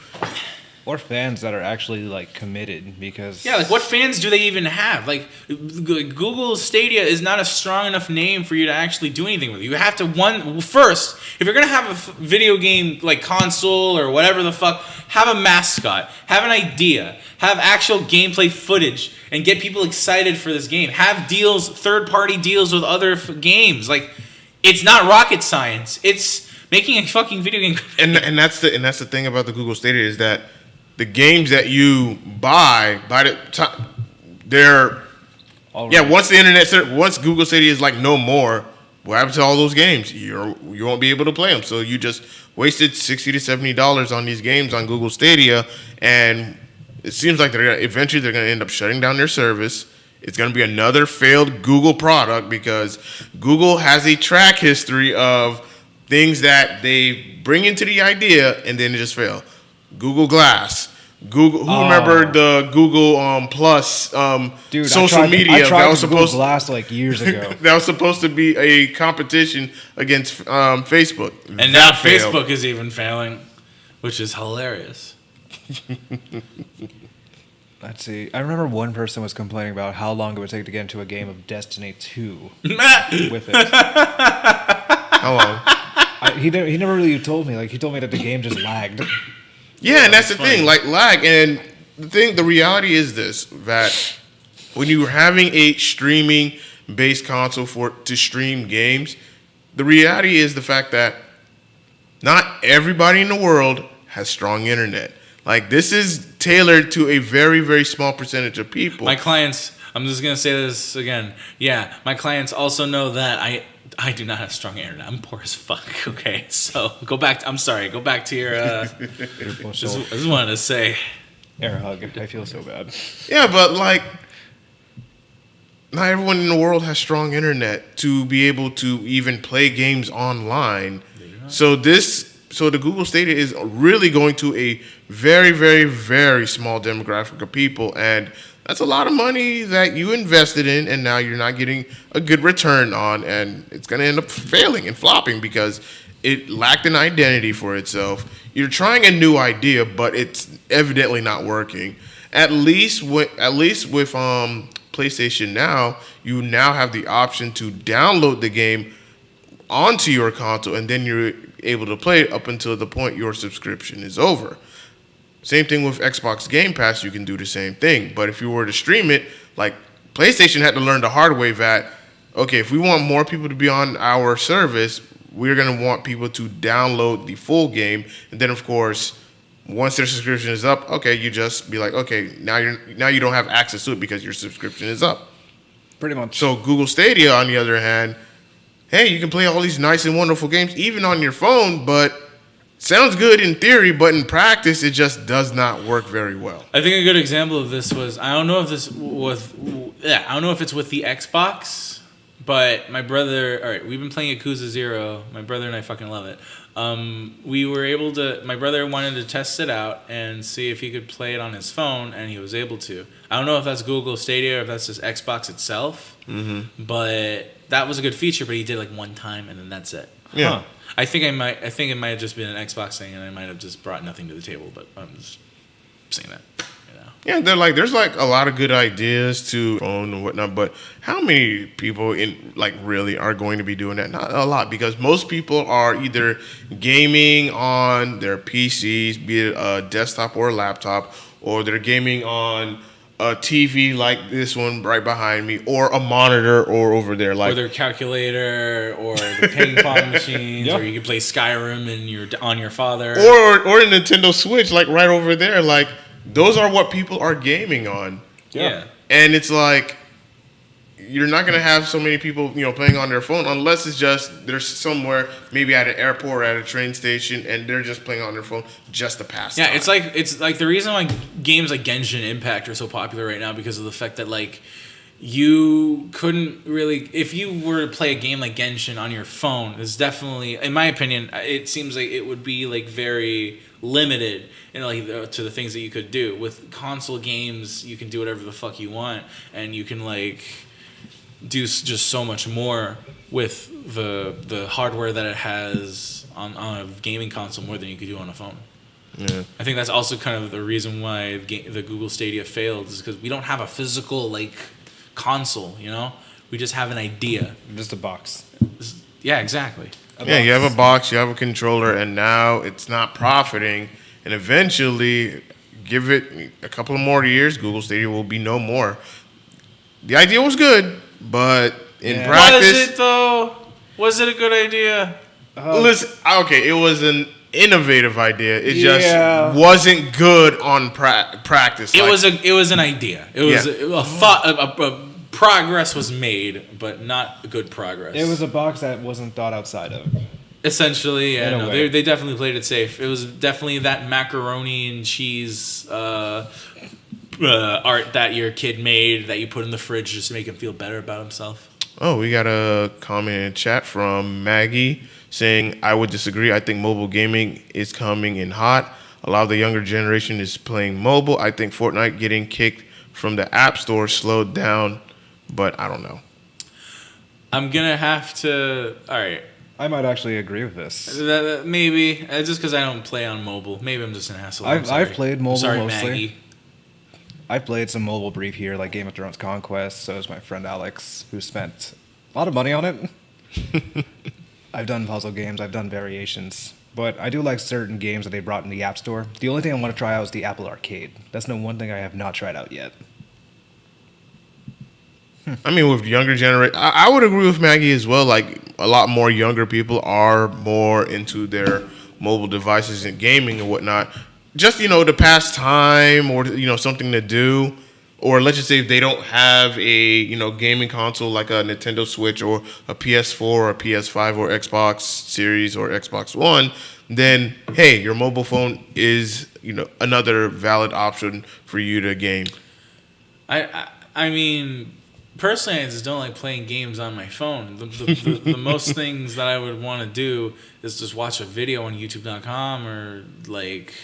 Or fans that are actually like committed, because Yeah, like what fans do they even have? Like Google Stadia is not a strong enough name for you to actually do anything with. You have to first, if you're gonna have a video game like console or whatever the fuck, have a mascot, have an idea, have actual gameplay footage, and get people excited for this game. Have deals, third-party deals with other games. Like, it's not rocket science. It's making a fucking video game. And that's the thing about the Google Stadia is that the games that you buy by the time they're once Google Stadia is like no more, what happens to all those games? You won't be able to play them. So you just wasted $60 to $70 on these games on Google Stadia, and It seems like eventually they're going to end up shutting down their service. It's going to be another failed Google product because Google has a track history of things that they bring into the idea and then it just fail. Google Glass. Google. Who remember the Google Plus Dude, social media? I tried that was Google supposed Glass like years ago. that was supposed to be a competition against Facebook. And now Facebook is even failing, which is hilarious. Let's see. I remember one person was complaining about how long it would take to get into a game of Destiny 2 with it. How long? He never really told me. Like, he told me that the game just lagged. Yeah, and that's the thing, like lag. And the reality is this, that when you're having a streaming-based console to stream games, the reality is the fact that not everybody in the world has strong internet. Like, this is tailored to a very, very small percentage of people. My clients, I'm just going to say this again. Yeah, my clients also know that I do not have strong internet. I'm poor as fuck, okay? So, go back to your, I just wanted to say. Air hug. I feel so bad. Yeah, but, like, not everyone in the world has strong internet to be able to even play games online. So the Google Stadia is really going to a very, very, very small demographic of people, and that's a lot of money that you invested in, and now you're not getting a good return on, and it's going to end up failing and flopping because it lacked an identity for itself. You're trying a new idea, but it's evidently not working. At least with PlayStation Now, you now have the option to download the game onto your console, and then you're able to play it up until the point your subscription is over. Same thing with Xbox Game Pass, you can do the same thing. But if you were to stream it, like PlayStation had to learn the hard way that, okay, if we want more people to be on our service, we're going to want people to download the full game. And then, of course, once their subscription is up, okay, you just be like, okay, now you don't have access to it because your subscription is up. Pretty much. So Google Stadia, on the other hand, hey, you can play all these nice and wonderful games even on your phone, but sounds good in theory, but in practice, it just does not work very well. I think a good example of this was, I don't know if it's with the Xbox, but my brother, all right, we've been playing Yakuza 0. My brother and I fucking love it. We were able to, my brother wanted to test it out and see if he could play it on his phone, and he was able to. I don't know if that's Google Stadia or if that's just Xbox itself, but that was a good feature, but he did like one time and then that's it. Yeah. Huh. I think it might have just been an Xbox thing, and I might have just brought nothing to the table, but I'm just saying that. Yeah, there's like a lot of good ideas to phone and whatnot, but how many people really are going to be doing that? Not a lot, because most people are either gaming on their PCs, be it a desktop or a laptop, or they're gaming on a TV like this one right behind me, or a monitor, or over there, like or their calculator, or the ping pong machines, or you can play Skyrim on your father, or a Nintendo Switch, like right over there, like. Those are what people are gaming on. Yeah. And it's like, you're not going to have so many people, playing on their phone unless it's just they're somewhere, maybe at an airport or at a train station, and they're just playing on their phone just to pass time. It's like the reason why games like Genshin Impact are so popular right now, because of the fact that, like, you couldn't really, if you were to play a game like Genshin on your phone, it's definitely, in my opinion, it seems like it would be like very limited in like to the things that you could do. With console games, you can do whatever the fuck you want, and you can like do just so much more with the hardware that it has on a gaming console more than you could do on a phone. Yeah. I think that's also kind of the reason why the Google Stadia failed, is because we don't have a physical like console, we just have an idea, just a box. Yeah, exactly. You have a box, you have a controller, and now it's not profiting, and eventually, give it a couple of more years, Google Stadia will be no more. The idea was good, but in practice, was it though? Was it a good idea? Listen, okay, it was an innovative idea. It just wasn't good on practice. It was an idea. It was a thought. Progress was made, but not good progress. It was a box that wasn't thought outside of. Essentially, yeah, In a no, way. they definitely played it safe. It was definitely that macaroni and cheese art that your kid made that you put in the fridge just to make him feel better about himself. Oh, we got a comment in chat from Maggie saying, I would disagree. I think mobile gaming is coming in hot. A lot of the younger generation is playing mobile. I think Fortnite getting kicked from the App Store slowed down, but I don't know. I'm going to have to... All right. I might actually agree with this. Maybe. Just because I don't play on mobile. Maybe I'm just an asshole. I've played mobile sorry, mostly. Maggie. I've played some mobile brief here, like Game of Thrones Conquest. So is my friend Alex, who spent a lot of money on it. I've done puzzle games. I've done variations. But I do like certain games that they brought in the App Store. The only thing I want to try out is the Apple Arcade. That's the one thing I have not tried out yet. I mean, with younger generation, I would agree with Maggie as well. Like, a lot more younger people are more into their mobile devices and gaming and whatnot. Just, to pass time or, something to do. Or let's just say if they don't have a, gaming console like a Nintendo Switch or a PS4 or a PS5 or Xbox Series or Xbox One, then, hey, your mobile phone is, another valid option for you to game. I mean... Personally, I just don't like playing games on my phone. The most things that I would want to do is just watch a video on YouTube.com or like.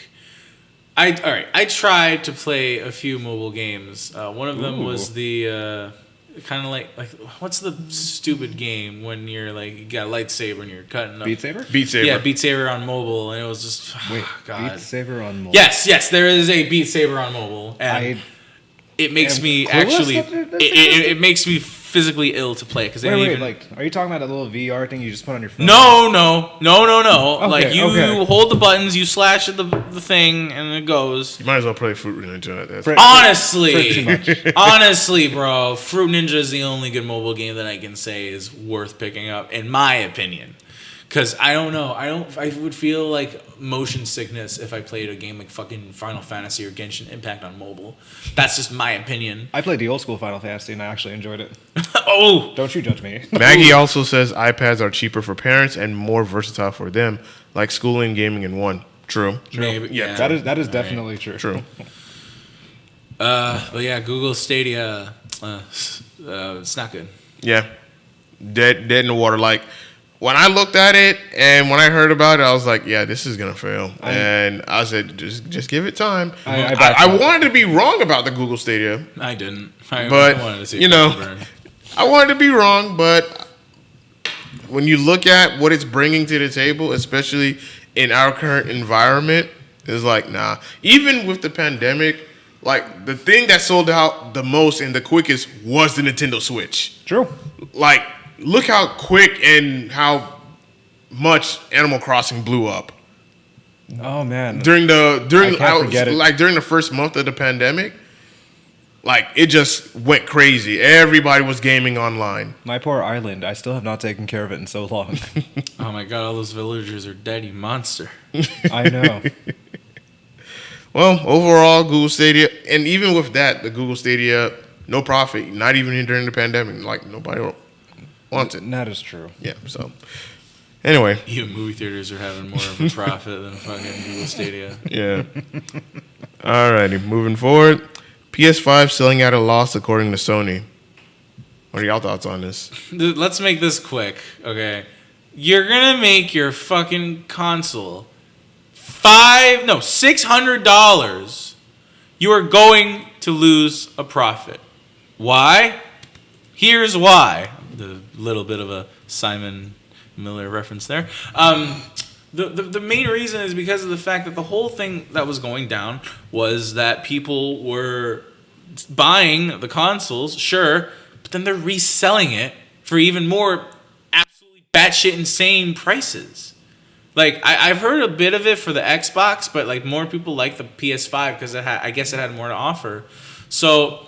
I tried to play a few mobile games. One of them was the kind of like what's the stupid game when you're like you got a lightsaber and you're cutting up. Beat Saber? Beat Saber. Yeah, Beat Saber on mobile, and it was just God. Beat Saber on mobile. Yes, there is a Beat Saber on mobile, and it makes me actually. It makes me physically ill to play because are you talking about a little VR thing you just put on your phone? No. Okay, Like you hold the buttons, you slash at the thing, and it goes. You might as well play Fruit Ninja. Honestly, bro, Fruit Ninja is the only good mobile game that I can say is worth picking up, in my opinion. Because I don't know. I would feel like motion sickness if I played a game like fucking Final Fantasy or Genshin Impact on mobile. That's just my opinion. I played the old school Final Fantasy and I actually enjoyed it. Oh! Don't you judge me. Maggie also says iPads are cheaper for parents and more versatile for them, like schooling and gaming in one. True. Maybe, yeah. That is definitely true. True. But yeah, Google Stadia, it's not good. Yeah. Dead in the water. Like, when I looked at it and when I heard about it, I was like, yeah, this is going to fail. And I said, just give it time. I wanted to be wrong about the Google Stadia. I didn't. I wanted to see I wanted to be wrong, but when you look at what it's bringing to the table, especially in our current environment, it's like, nah. Even with the pandemic, like, the thing that sold out the most and the quickest was the Nintendo Switch. True. Like, look how quick and how much Animal Crossing blew up. Oh man! During forget it. Like during the first month of the pandemic, like it just went crazy. Everybody was gaming online. My poor island. I still have not taken care of it in so long. Oh my god! All those villagers are dead, you monster. I know. Well, overall, Google Stadia, and even with that, the Google Stadia, no profit. Not even during the pandemic. Like nobody wants it. That is true. Yeah, so anyway. Even movie theaters are having more of a profit than fucking Google Stadia. Yeah. Alrighty, moving forward. PS5 selling at a loss according to Sony. What are y'all thoughts on this? Let's make this quick, okay? You're gonna make your fucking console $600. You are going to lose a profit. Why? Here's why. The little bit of a Simon Miller reference there. The main reason is because of the fact that the whole thing that was going down was that people were buying the consoles, sure, but then they're reselling it for even more absolutely batshit insane prices. Like, I've heard a bit of it for the Xbox, but like more people like the PS5 because I guess it had more to offer. So,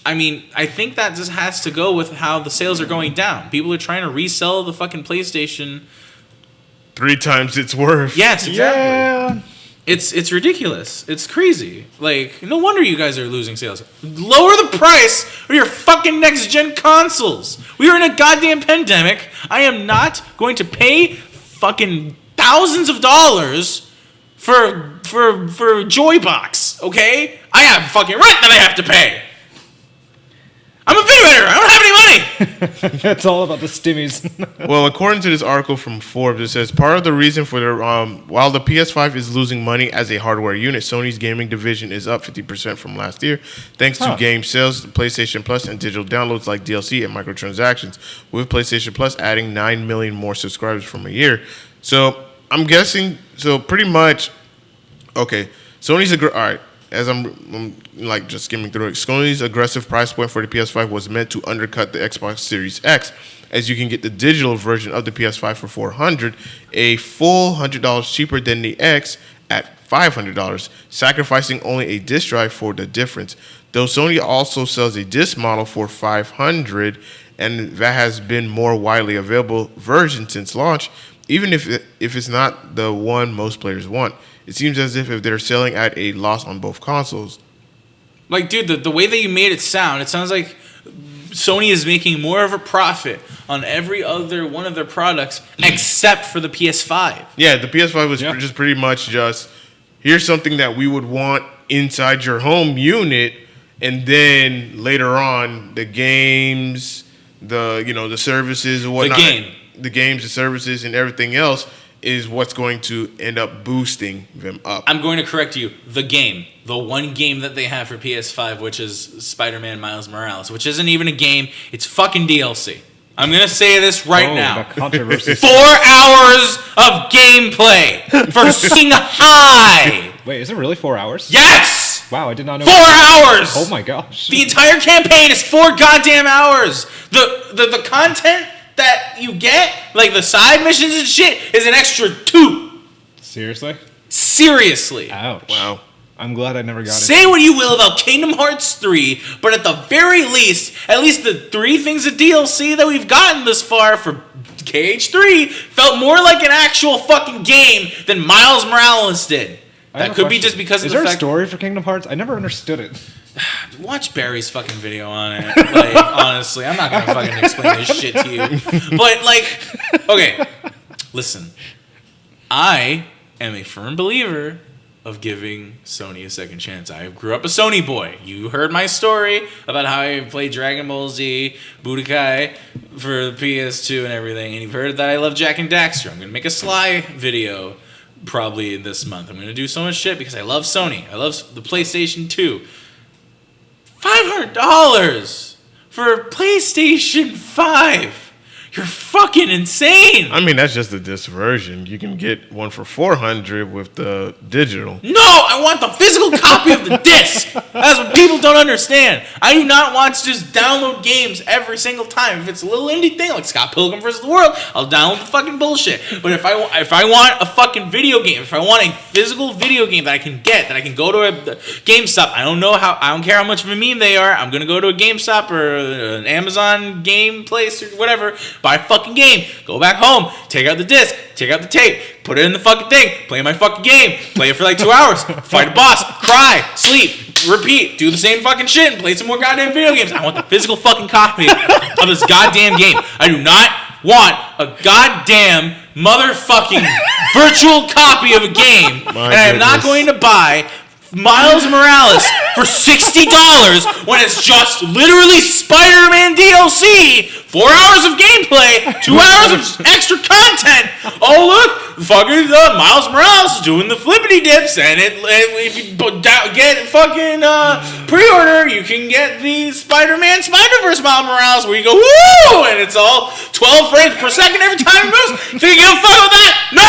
I mean, I think that just has to go with how the sales are going down. People are trying to resell the fucking PlayStation 3 times its worth. Yes, exactly. Yeah. It's ridiculous. It's crazy. Like, no wonder you guys are losing sales. Lower the price of your fucking next gen consoles. We are in a goddamn pandemic. I am not going to pay fucking thousands of dollars for Joybox, okay? I have fucking rent that I have to pay. I'm a video editor. I don't have any money. It's all about the stimmies. Well, according to this article from Forbes, it says part of the reason for the while the PS5 is losing money as a hardware unit, Sony's gaming division is up 50% from last year, thanks to game sales, PlayStation Plus, and digital downloads like DLC and microtransactions. With PlayStation Plus adding 9 million more subscribers from a year, so I'm guessing. So pretty much, okay. Sony's all right. As I'm like just skimming through it, Sony's aggressive price point for the PS5 was meant to undercut the Xbox Series X, as you can get the digital version of the PS5 for $400, a full $100 cheaper than the X at $500, sacrificing only a disc drive for the difference. Though Sony also sells a disc model for $500, and that has been more widely available version since launch, even if it's not the one most players want. It seems as if they're selling at a loss on both consoles. Like, dude, the way that you made it sounds like Sony is making more of a profit on every other one of their products except for the PS5. Yeah, the PS5 was just pretty much just, here's something that we would want inside your home unit, and then later on, the games, the services and whatnot. The games, the services, and everything else is what's going to end up boosting them up. I'm going to correct you. The one game that they have for PS5, which is Spider-Man Miles Morales, which isn't even a game. It's fucking DLC. I'm going to say this right now. 4 hours of gameplay for Sing High. Wait, is it really 4 hours? Yes! Wow, I did not know. 4 hours! Oh my gosh. The entire campaign is 4 goddamn hours. The content that you get, like the side missions and shit, is an extra 2. Seriously. Ouch. Wow. I'm glad I never got it. Say what you will about Kingdom Hearts 3, but at the very least, at least the 3 things of DLC that we've gotten this far for KH3 felt more like an actual fucking game than Miles Morales did. That could be just because of the fact... Is there a story for Kingdom Hearts? I never understood it. Watch Barry's fucking video on it. Like, honestly, I'm not gonna fucking explain this shit to you. But, like, okay, listen. I am a firm believer of giving Sony a second chance. I grew up a Sony boy. You heard my story about how I played Dragon Ball Z, Budokai for the PS2 and everything, and you've heard that I love Jak and Daxter. I'm gonna make a Sly video probably this month. I'm gonna do so much shit because I love Sony. I love the PlayStation 2. $500 for PlayStation 5. You're fucking insane. I mean, that's just the disc version. You can get one for $400 with the digital. No, I want the physical copy of the disc. That's what people don't understand. I do not want to just download games every single time. If it's a little indie thing like Scott Pilgrim vs. the World, I'll download the fucking bullshit. But if I want a fucking video game, if I want a physical video game that I can get, that I can go to a GameStop, I don't care how much of a meme they are. I'm gonna go to a GameStop or an Amazon game place or whatever. Buy a fucking game, go back home, take out the disc, take out the tape, put it in the fucking thing, play my fucking game, play it for like 2 hours, fight a boss, cry, sleep, repeat, do the same fucking shit, and play some more goddamn video games. I want the physical fucking copy of this goddamn game. I do not want a goddamn motherfucking virtual copy of a game, and I am not going to buy Miles Morales for $60 when it's just literally Spider-Man DLC, 4 hours of gameplay, 2 hours of extra content. Oh look, fucking Miles Morales is doing the flippity dips, and if you get fucking pre-order, you can get the Spider-Man Spider-Verse Miles Morales where you go woo, and it's all 12 frames per second every time it moves. Think you give a fuck with that? No,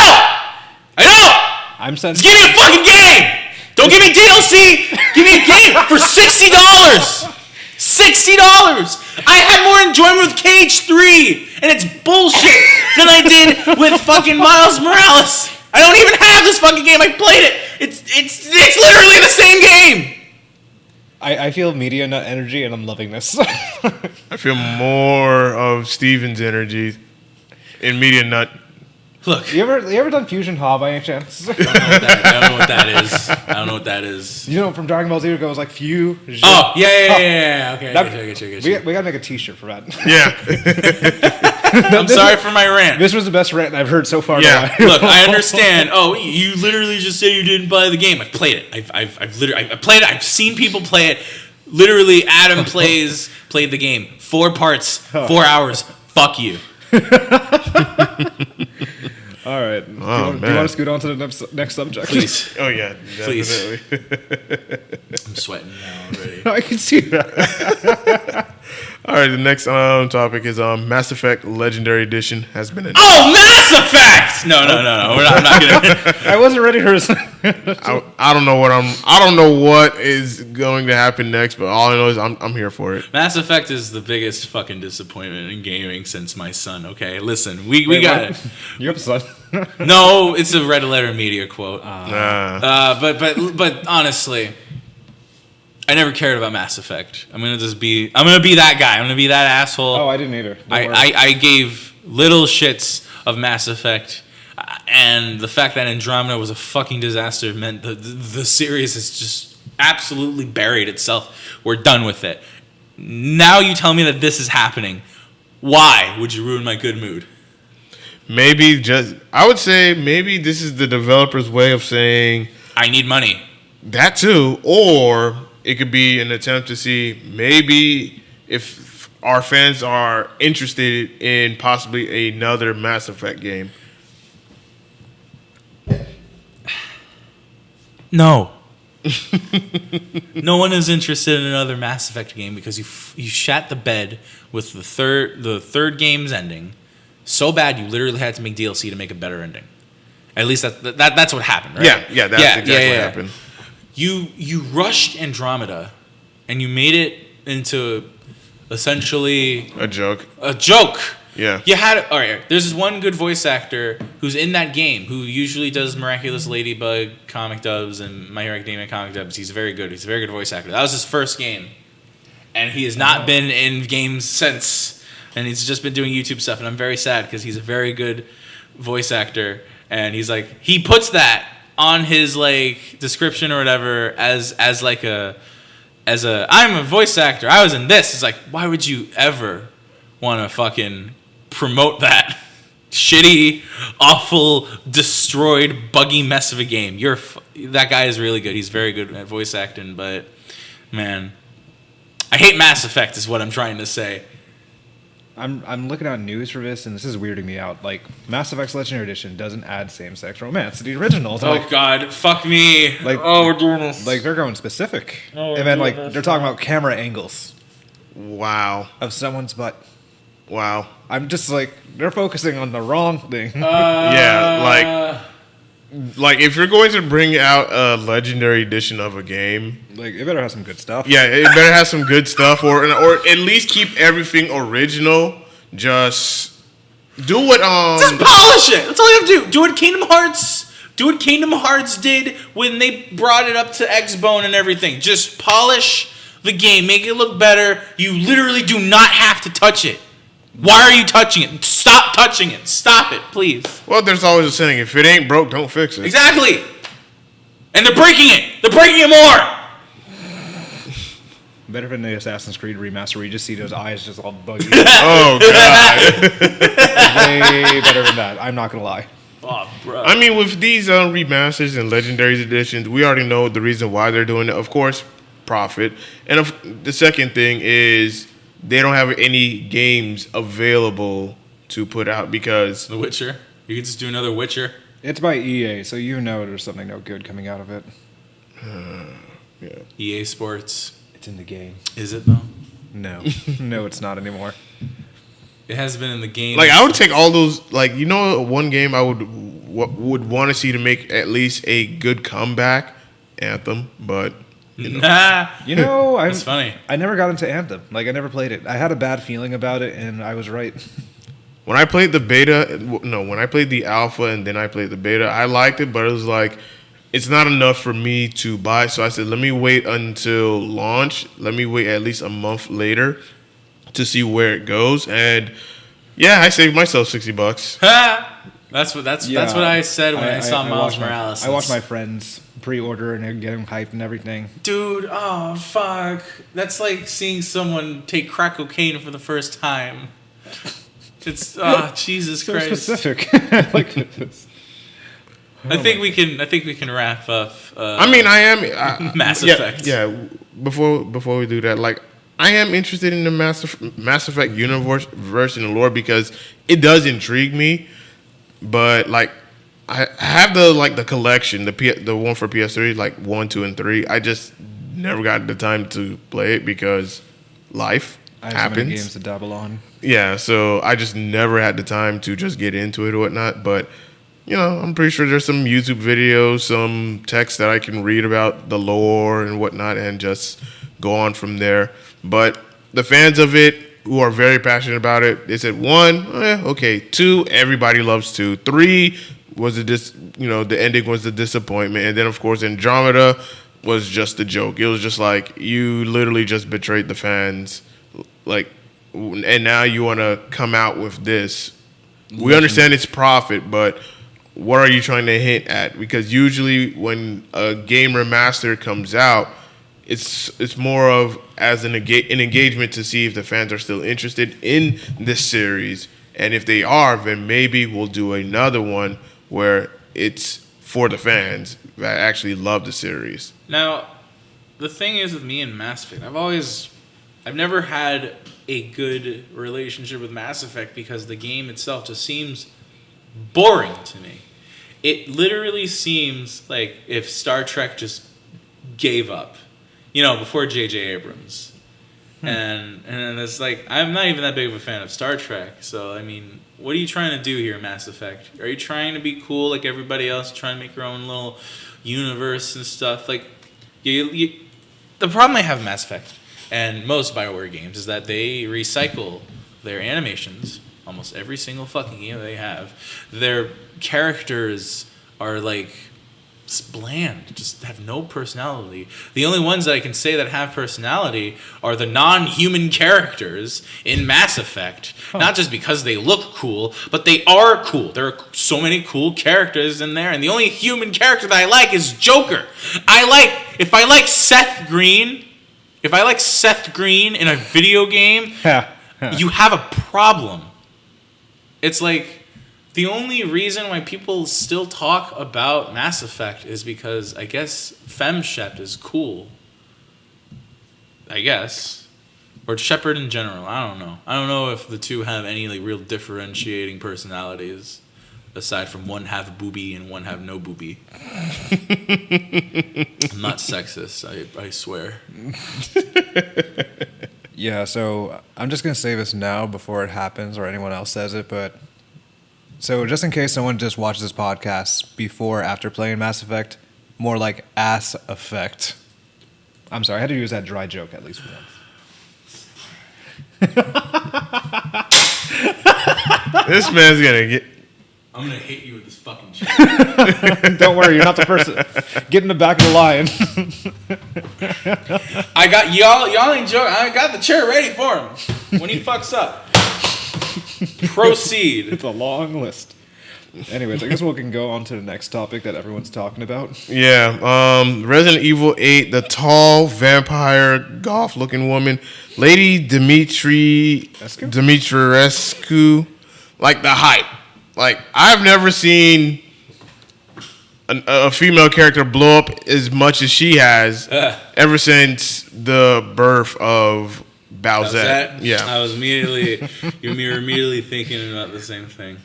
I don't. Just give me a fucking game. Don't give me DLC! Give me a game for $60! $60! I had more enjoyment with KH3 and it's bullshit than I did with fucking Miles Morales. I don't even have this fucking game. I played it. It's literally the same game. I feel Media Nut energy and I'm loving this. I feel more of Steven's energy in Media Nut. Look, you ever done Fusion Ha by any chance? I don't know what that is. You know, from Dragon Ball Z it goes like Fusion. Oh, yeah. Okay, I get you. We gotta make a T-shirt for that. Yeah. I'm sorry for my rant. This was the best rant I've heard so far. Yeah. Look, I understand. Oh, you literally just said you didn't buy the game. I played it. I've literally played it. I've seen people play it. Literally, Adam played the game. 4 parts, 4 hours. Fuck you. All right. Do you want to scoot on to the next subject? Please. Oh yeah, Please. definitely. I'm sweating now already. I can see that. All right, the next topic is Mass Effect Legendary Edition has been announced. Oh, Mass Effect! No. I'm not gonna. I wasn't ready for this. I don't know what is going to happen next, but all I know is I'm here for it. Mass Effect is the biggest fucking disappointment in gaming since my son. Okay, listen, we got it. Your son. No, it's a Red Letter Media quote. But honestly, I never cared about Mass Effect. I'm gonna be that guy. I'm gonna be that asshole. Oh, I didn't either. I gave little shits of Mass Effect, and the fact that Andromeda was a fucking disaster meant the series is just absolutely buried itself. We're done with it. Now you tell me that this is happening. Why would you ruin my good mood? I would say maybe this is the developer's way of saying I need money. that too, or it could be an attempt to see maybe if our fans are interested in possibly another Mass Effect game. No. No one is interested in another Mass Effect game because you shat the bed with the third game's ending so bad you literally had to make DLC to make a better ending. At least that's what happened, right? Yeah, that's exactly what happened. You rushed Andromeda and you made it into essentially A joke. Yeah. You had all right. There's this one good voice actor who's in that game who usually does Miraculous Ladybug comic dubs and My Hero Academia comic dubs. He's very good. He's a very good voice actor. That was his first game, and he has not been in games since. And he's just been doing YouTube stuff, and I'm very sad because he's a very good voice actor, and he's like he puts that on his like description or whatever as I'm a voice actor. I was in this. It's like, why would you ever want to fucking promote that shitty, awful, destroyed, buggy mess of a game? That guy is really good. He's very good at voice acting, but man, I hate Mass Effect is what I'm trying to say. I'm looking at news for this, and this is weirding me out. Like, Mass Effect's Legendary Edition doesn't add same-sex romance to the original. Oh, God. Fuck me. Like, we're doing this. Like, they're going specific. And then, like, they're talking about camera angles Wow. of someone's butt. Wow. I'm just like, they're focusing on the wrong thing. Yeah, like if you're going to bring out a legendary edition of a game, Like, it better have some good stuff. yeah, it better have some good stuff, or at least keep everything original. Just do what Just polish it. That's all you have to do. Do what Kingdom Hearts did when they brought it up to X-Bone and everything. Just polish the game. Make it look better. You literally do not have to touch it. Why are you touching it? Stop touching it. Stop it, please. Well, there's always a saying: if it ain't broke, don't fix it. Exactly. And they're breaking it. They're breaking it more. Better than the Assassin's Creed remaster where you just see those eyes just all buggy. Oh god! Way better than that. I'm not gonna lie. Oh, bro. I mean, with these remasters and legendary editions, we already know the reason why they're doing it. Of course, profit. And the second thing is they don't have any games available to put out because The Witcher. You can just do another Witcher. It's by EA, so you know there's something no good coming out of it. yeah. EA Sports. It's in the game. Is it, though? No. No, it's not anymore. It has been in the game. Like I would take all those. Like one game I would want to see to make at least a good comeback, Anthem. But Nah. You know, That's funny. I never got into Anthem. Like, I never played it. I had a bad feeling about it, and I was right. when I played the beta, when I played the alpha and then I played the beta, I liked it, but it was like it's not enough for me to buy. So I said, let me wait until launch. Let me wait at least a month later to see where it goes. And yeah, I saved myself $60. That's what I said when I saw Miles Morales. I watched my friends pre-order and getting hyped and everything. Dude, oh fuck! That's like seeing someone take crack cocaine for the first time. It's Jesus So Christ. specific. Like this. I think we can wrap up. I mean, I am Mass yeah, Effect. Yeah. Before we do that, like, I am interested in the Mass Effect universe and the lore because it does intrigue me. But like, I have the collection, the one for PS3, like 1, 2, and 3. I just never got the time to play it because life I have happens. so many games to dabble on. Yeah, so I just never had the time to just get into it or whatnot. But, you know, I'm pretty sure there's some YouTube videos, some text that I can read about the lore and whatnot and just go on from there. But the fans of it who are very passionate about it, they said 1, okay. 2, everybody loves 2. 3 was the ending was a disappointment. And then, of course, Andromeda was just a joke. It was just like, you literally just betrayed the fans. Like, and now you want to come out with this. We understand it's profit, but what are you trying to hint at? Because usually when a game remaster comes out, it's more of as an engagement to see if the fans are still interested in this series. And if they are, then maybe we'll do another one where it's for the fans that actually love the series. Now, the thing is with me and Mass Effect, I've never had a good relationship with Mass Effect because the game itself just seems boring to me. It literally seems like if Star Trek just gave up, before J.J. Abrams. And it's like, I'm not even that big of a fan of Star Trek, so, I mean, what are you trying to do here, Mass Effect? Are you trying to be cool like everybody else, trying to make your own little universe and stuff? Like, the problem I have with Mass Effect and most BioWare games is that they recycle their animations. Almost every single fucking game they have. Their characters are like bland, just have no personality. The only ones that I can say that have personality are the non-human characters in Mass Effect. Not just because they look cool, but they are cool. There are so many cool characters in there, and the only human character that I like is Joker. If I like Seth Green in a video game, you have a problem. It's like, the only reason why people still talk about Mass Effect is because, I guess, Fem-Shep is cool. I guess. Or Shepard in general. I don't know. I don't know if the two have any real differentiating personalities, aside from one have booby and one have no booby. I'm not sexist, I swear. Yeah, so I'm just going to say this now before it happens or anyone else says it, but so just in case someone just watches this podcast before or after playing Mass Effect, more like ass effect. I'm sorry, I had to use that dry joke at least once. This man's gonna get... I'm gonna hit you with this fucking chair. Don't worry, you're not the first. Get in the back of the line. I got y'all ain't joking. I got the chair ready for him when he fucks up. Proceed. It's a long list. Anyways, I guess we can go on to the next topic that everyone's talking about. Yeah, Resident Evil 8, the tall vampire goth-looking woman, Lady Dimitrescu, like the hype. Like, I've never seen a female character blow up as much as she has ever since the birth of Bowsette. Yeah, I was immediately thinking about the same thing,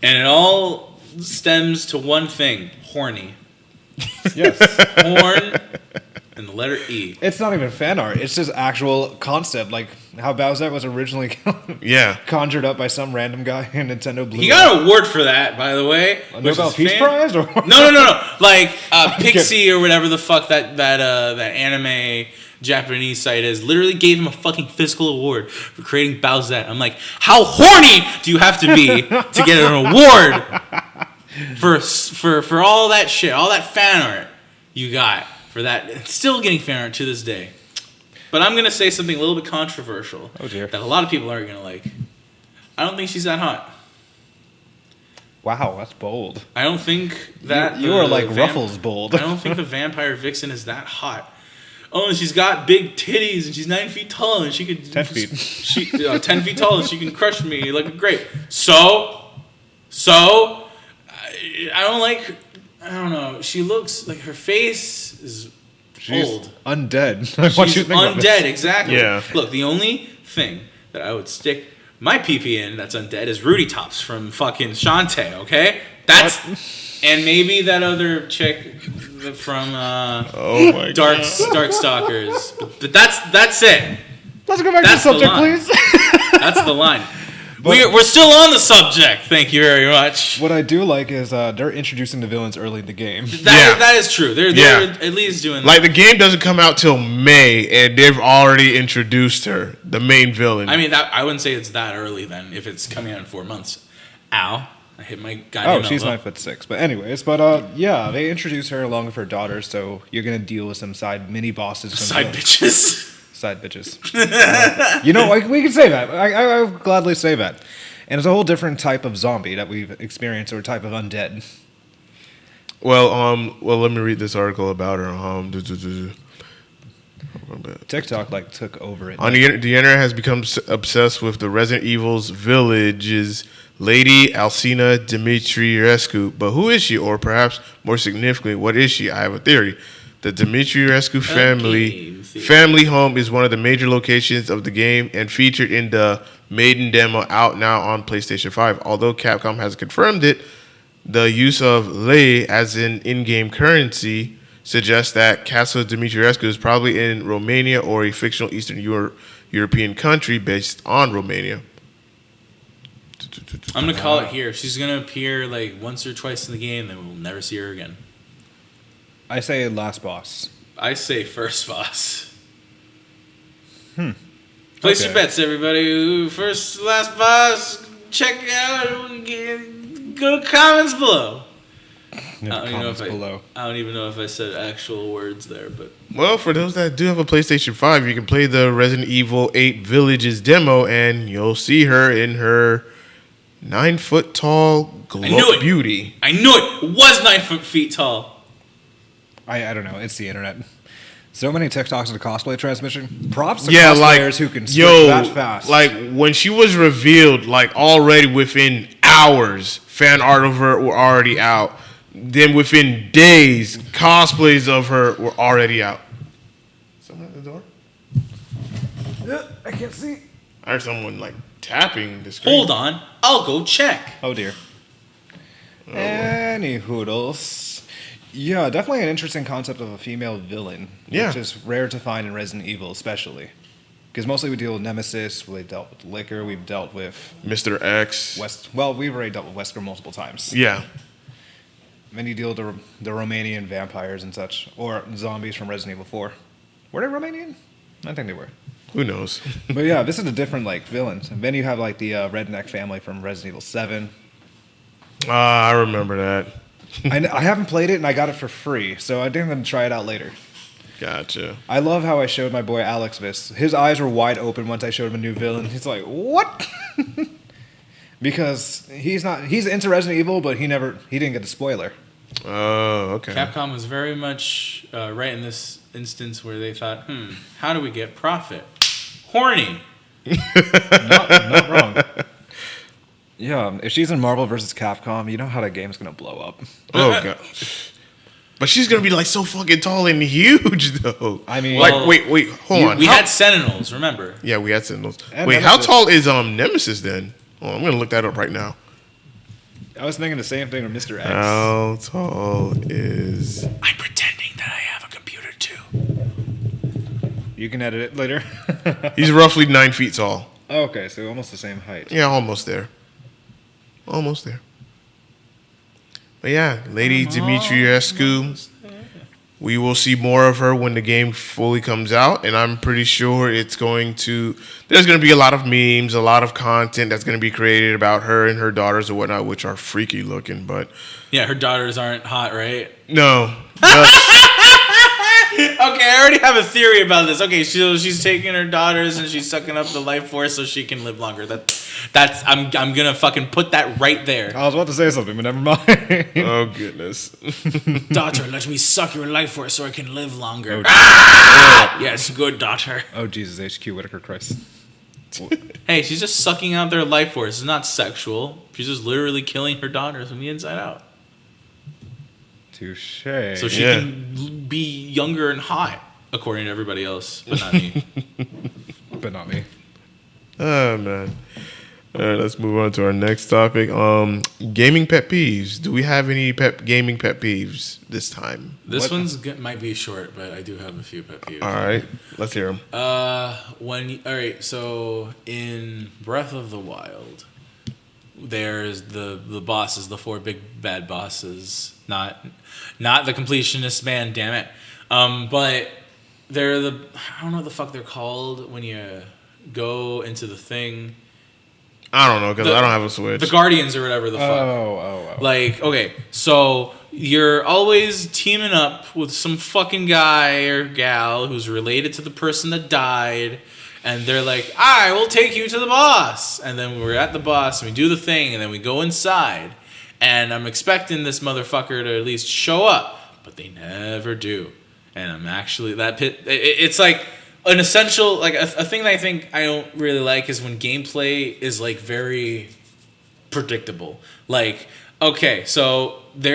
and it all stems to one thing: horny. Yes, horn and the letter E. It's not even fan art; it's just actual concept, like how Bowsette was originally conjured up by some random guy in Nintendo Blue. He got an award for that, by the way. A Nobel Peace Prize, or no. Like Pixie or whatever the fuck that anime Japanese site is, literally gave him a fucking physical award for creating Bowsette. I'm like, how horny do you have to be to get an award for all that shit, all that fan art you got for that? It's still getting fan art to this day. But I'm going to say something a little bit controversial that a lot of people aren't going to like. I don't think she's that hot. Wow, that's bold. I don't think that... You are like Ruffles bold. I don't think the vampire vixen is that hot. oh, and she's got big titties, and she's 9 feet tall, and she could 10 feet. 10 feet tall, and she can crush me like a grape. So I don't like. I don't know. She looks like her face is She's old. Undead. She's undead, exactly. Yeah. Look, the only thing that I would stick my PP in that's undead is Rudy Tops from fucking Shantae, okay? And maybe that other chick from Darkstalkers. But that's it. Let's go back to the subject, please. That's the line. We're still on the subject. Thank you very much. What I do like is they're introducing the villains early in the game. That is true. They're at least doing like the game doesn't come out till May, and they've already introduced her, the main villain. I mean, I wouldn't say it's that early then. If it's coming out in 4 months. Ow! I hit my goddamn. Oh, she's 9'6". But anyways, yeah, they introduce her along with her daughter, so you're gonna deal with some side mini bosses. Side bitches. Side bitches. We can say that. I would gladly say that. And it's a whole different type of zombie that we've experienced, or type of undead. Well, let me read this article about her. TikTok took over it. On the internet has become obsessed with the Resident Evil's village's Lady Alcina Dimitrescu. But who is she? Or perhaps more significantly, what is she? I have a theory. The Dimitrescu family home is one of the major locations of the game and featured in the maiden demo out now on PlayStation 5. Although Capcom has confirmed it, the use of lei as an in-game currency suggests that Castle Dimitrescu is probably in Romania or a fictional Eastern European country based on Romania. I'm going to call it here. She's going to appear once or twice in the game, then we'll never see her again. I say last boss. I say first boss. Place your bets, everybody. Last boss. Check it out. Go to comments below. I don't even know if I said actual words there, but well, for those that do have a PlayStation 5, you can play the Resident Evil 8 Villages demo, and you'll see her in her 9-foot tall beauty. I knew it. It was 9 feet tall. I don't know. It's the internet. So many TikToks of the cosplay transmission. Props to cosplayers who can switch that fast. Like when she was revealed, already within hours, fan art of her were already out. Then within days, cosplays of her were already out. Someone at the door? Yeah, I can't see. I heard someone tapping the screen. Hold on, I'll go check. Oh dear. Any hoodles. Yeah, definitely an interesting concept of a female villain. Yeah. Which is rare to find in Resident Evil, especially. Because mostly we deal with Nemesis, we've dealt with Liquor, we've dealt with Mr. X. We've already dealt with Wesker multiple times. Yeah. And then you deal with the Romanian vampires and such. Or zombies from Resident Evil 4. Were they Romanian? I think they were. Who knows? But yeah, this is a different villains. And then you have the redneck family from Resident Evil 7. I remember that. I haven't played it, and I got it for free, so I think I'm going to try it out later. Gotcha. I love how I showed my boy Alex this. His eyes were wide open once I showed him a new villain. He's like, what? Because he's into Resident Evil, but he didn't get the spoiler. Oh, okay. Capcom was very much right in this instance where they thought, how do we get profit? Horny. Not wrong. Yeah, if she's in Marvel vs. Capcom, you know how that game's gonna blow up. Oh god! But she's gonna be so fucking tall and huge, though. I mean, wait, hold on. We had Sentinels, remember? Yeah, we had Sentinels. And wait, Nemesis. how tall is Nemesis then? Oh, I'm gonna look that up right now. I was thinking the same thing with Mr. X. How tall is? I'm pretending that I have a computer too. You can edit it later. He's roughly 9 feet tall. Okay, so almost the same height. Yeah, almost there. Almost there. But yeah, Lady Dimitrescu. We will see more of her when the game fully comes out, and I'm pretty sure there's going to be a lot of memes, a lot of content that's going to be created about her and her daughters and whatnot, which are freaky looking, but... Yeah, her daughters aren't hot, right? No. I I already have a theory about this. Okay, she's taking her daughters and she's sucking up the life force so she can live longer. I'm gonna fucking put that right there. I was about to say something, but never mind. Oh goodness. Daughter, let me suck your life force so I can live longer. Yes, good daughter. Oh Jesus, HQ Whitaker Christ. Hey, she's just sucking out their life force. It's not sexual. She's just literally killing her daughters from the inside out. Touche. So she can be younger and hot, according to everybody else, but not me. But not me. Oh man. All right, let's move on to our next topic. Gaming pet peeves. Do we have any gaming pet peeves this time? This one's might be short, but I do have a few pet peeves. All right, let's hear them. All right. So in Breath of the Wild, there's the bosses, the 4 big bad bosses. Not the completionist man. Damn it. But they're I don't know what the fuck they're called when you go into the thing. I don't know because I don't have a Switch. The Guardians or whatever the fuck. Oh. Like, okay, so you're always teaming up with some fucking guy or gal who's related to the person that died, and they're like, I will take you to the boss. And then we're at the boss, and we do the thing, and then we go inside. And I'm expecting this motherfucker to at least show up, but they never do. And I'm actually, it's like an essential, like a thing that I think I don't really like is when gameplay is like very predictable. Like, okay, so I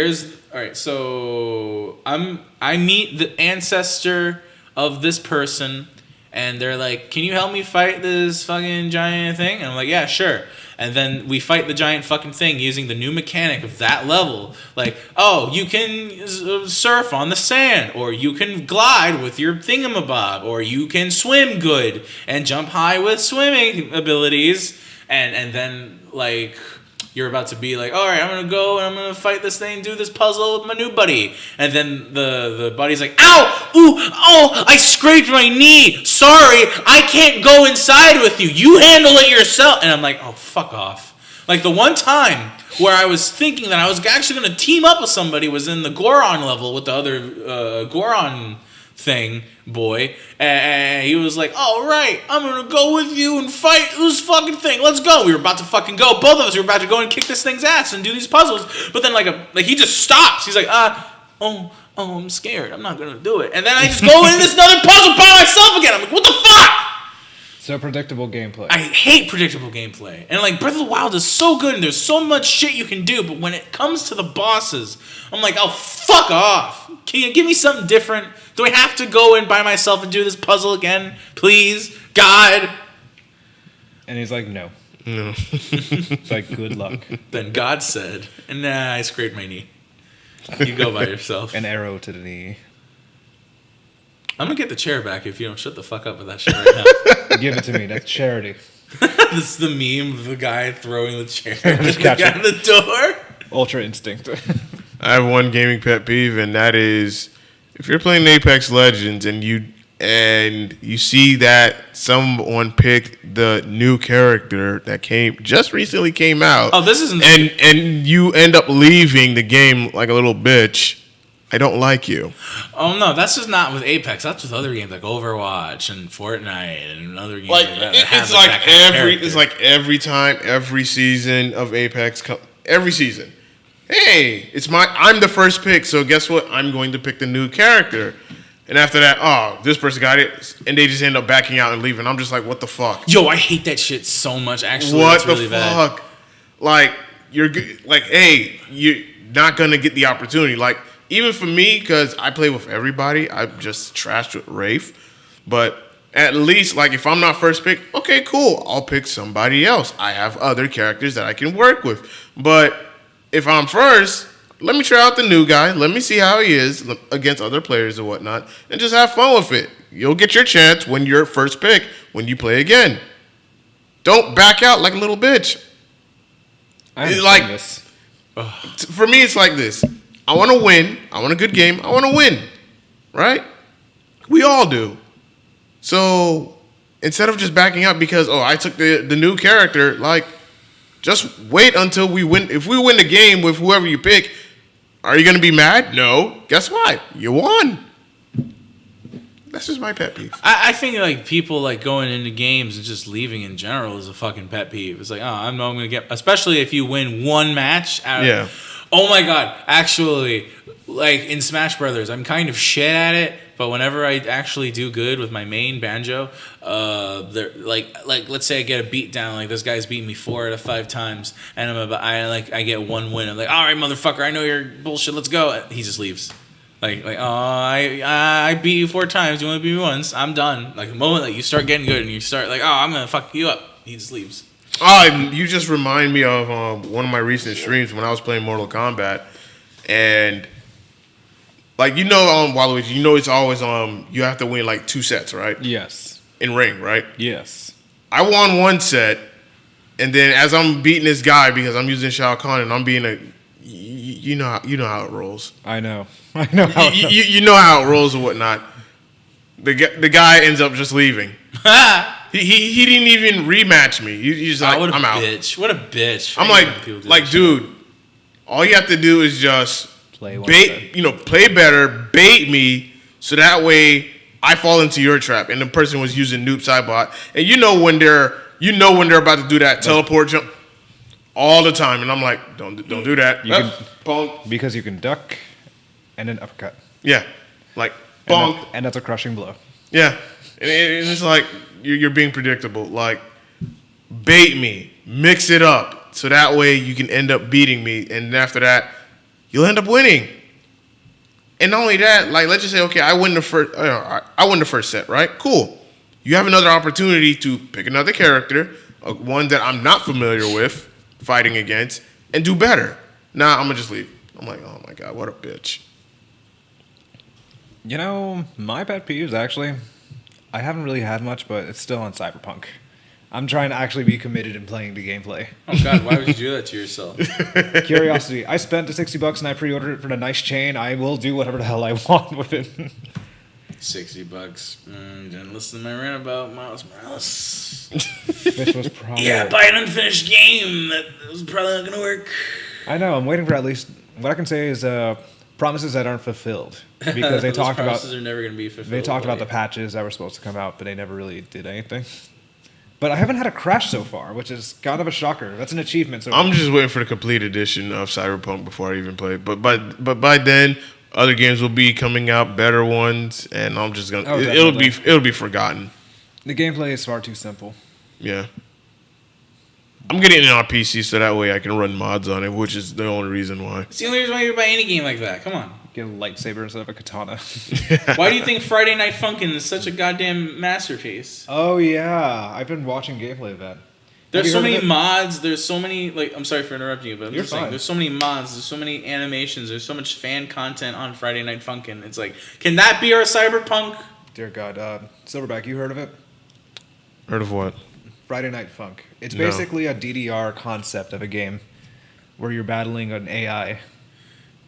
meet the ancestor of this person, and they're like, can you help me fight this fucking giant thing? And I'm like, yeah, sure. And then we fight the giant fucking thing using the new mechanic of that level. Like, oh, you can surf on the sand, or you can glide with your thingamabob, or you can swim good and jump high with swimming abilities. And then, like, you're about to be like, all right, I'm going to go and I'm going to fight this thing, do this puzzle with my new buddy. And then the buddy's like, ow, ooh, oh, I scraped my knee. Sorry, I can't go inside with you. You handle it yourself. And I'm like, oh, fuck off. Like the one time where I was thinking that I was actually going to team up with somebody was in the Goron level with the other Goron thing boy, and he was like, all right, I'm gonna go with you and fight this fucking thing, let's go. We were about to fucking go, both of us were about to go and kick this thing's ass and do these puzzles, but then like he just stops. He's like, oh, I'm scared, I'm not gonna do it. And then I just go into this another puzzle by myself again. I'm like, what the fuck? So predictable gameplay. I hate predictable gameplay. And like Breath of the Wild is so good and there's so much shit you can do, but when it comes to the bosses, I'm like, oh, fuck off. Can you give me something different? Do I have to go in by myself and do this puzzle again? Please? God? And he's like, no. No. It's like, good luck. Then God said, nah, I scraped my knee. You go by yourself. An arrow to the knee. I'm going to get the chair back if you don't shut the fuck up with that shit right now. Give it to me. That's charity. This is the meme of the guy throwing the chair Just catch at the door. Ultra instinct. I have one gaming pet peeve, and that is if you're playing Apex Legends and you see that someone picked the new character that just recently came out. Oh, this isn't. And you end up leaving the game like a little bitch. I don't like you. Oh no, that's just not with Apex. That's with other games like Overwatch and Fortnite and other games Like, like that. It's like every time, every season of Apex, every season. Hey, I'm the first pick, so guess what? I'm going to pick the new character. And after that, oh, this person got it, and they just end up backing out and leaving. I'm just like, what the fuck? Yo, I hate that shit so much. Actually, what that's the really fuck? Bad. Like hey, you're not gonna get the opportunity. Like even for me, because I play with everybody, I'm just trashed with Rafe. But at least, like if I'm not first pick, okay, cool, I'll pick somebody else. I have other characters that I can work with. But if I'm first, let me try out the new guy. Let me see how he is against other players and whatnot, and just have fun with it. You'll get your chance when you're first pick when you play again. Don't back out like a little bitch. I like this. For me, it's like this. I want to win. I want a good game. I want to win, right? We all do. So instead of just backing out because I took the new character, like. Just wait until we win. If we win the game with whoever you pick, are you going to be mad? No. Guess what? You won. That's just my pet peeve. I think like people like going into games and just leaving in general is a fucking pet peeve. It's like, oh, I know I'm gonna get, especially if you win one match. Oh my god! Actually, like in Smash Brothers, I'm kind of shit at it. But whenever I actually do good with my main banjo, they're like let's say I get a beat down, like this guy's beating me 4 out of 5 times, and I get one win. I'm like, all right, motherfucker, I know you're bullshit. Let's go. He just leaves. Like oh, I beat you 4 times. You only beat me once. I'm done. Like the moment that you start getting good and you start like, oh, I'm gonna fuck you up. He just leaves. Oh, you just remind me of one of my recent streams when I was playing Mortal Kombat, and like Waluigi, it's always you have to win like 2 sets, right? Yes. In ring, right? Yes. I won 1 set, and then as I'm beating this guy because I'm using Shao Kahn and I'm being you know how it rolls. I know how you know how it rolls and whatnot. The guy ends up just leaving. He didn't even rematch me. He's like, I'm out. What a bitch. I'm like, dude, all you have to do is just play better, bait me, so that way I fall into your trap. And the person was using Noob Sidebot, and when they're about to do that teleport jump all the time, and I'm like, don't do that. Because you can duck and then uppercut. Yeah, like bonk, and that's a crushing blow. Yeah, and it's like you're being predictable. Like, bait me, mix it up, so that way you can end up beating me, and after that, you'll end up winning. And not only that, like let's just say, okay, I win the first set, right? Cool. You have another opportunity to pick another character, one that I'm not familiar with, fighting against, and do better. Nah, I'm gonna just leave. I'm like, oh my god, what a bitch. My pet peeves, actually, I haven't really had much, but it's still on Cyberpunk. I'm trying to actually be committed in playing the gameplay. Oh god, why would you do that to yourself? Curiosity. I spent the $60 and I pre-ordered it for the nice chain. I will do whatever the hell I want with it. $60. Didn't listen to my rant about Miles Morales. Which was probably... Yeah, buy an unfinished game. That was probably not going to work. I know. I'm waiting for at least... What I can say is promises that aren't fulfilled. Because they talked about... promises are never going to be fulfilled. They talked about the patches that were supposed to come out, but they never really did anything. But I haven't had a crash so far, which is kind of a shocker. That's an achievement. I'm just waiting for the complete edition of Cyberpunk before I even play it. But by then... Other games will be coming out, better ones, and I'm just gonna. It'll be forgotten. The gameplay is far too simple. Yeah, I'm getting it on PC so that way I can run mods on it, which is the only reason why. It's the only reason why you buy any game like that. Come on, get a lightsaber instead of a katana. Why do you think Friday Night Funkin' is such a goddamn masterpiece? Oh yeah, I've been watching gameplay of that. There's so many mods. There's so many, like, I'm sorry for interrupting you, but I'm You're just saying, fine. there's so many mods. There's so many animations. There's so much fan content on Friday Night Funkin'. It's like, can that be our Cyberpunk? Dear God, Silverback, you heard of it? Heard of what? Friday Night Funk. It's basically a DDR concept of a game where you're battling an AI.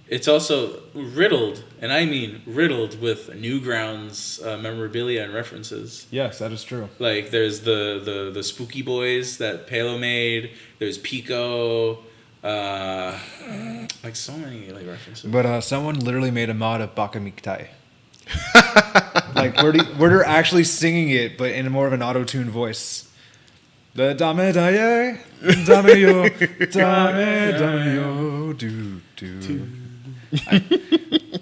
It's also riddled, and I mean riddled with Newgrounds memorabilia and references. Yes, that is true. Like there's the Spooky Boys that Palo made. There's Pico. Like so many like references. But someone literally made a mod of Bakamiktai. Like where they're actually singing it, but in more of an auto-tuned voice. The dame daye, dame yo, dame yo, do.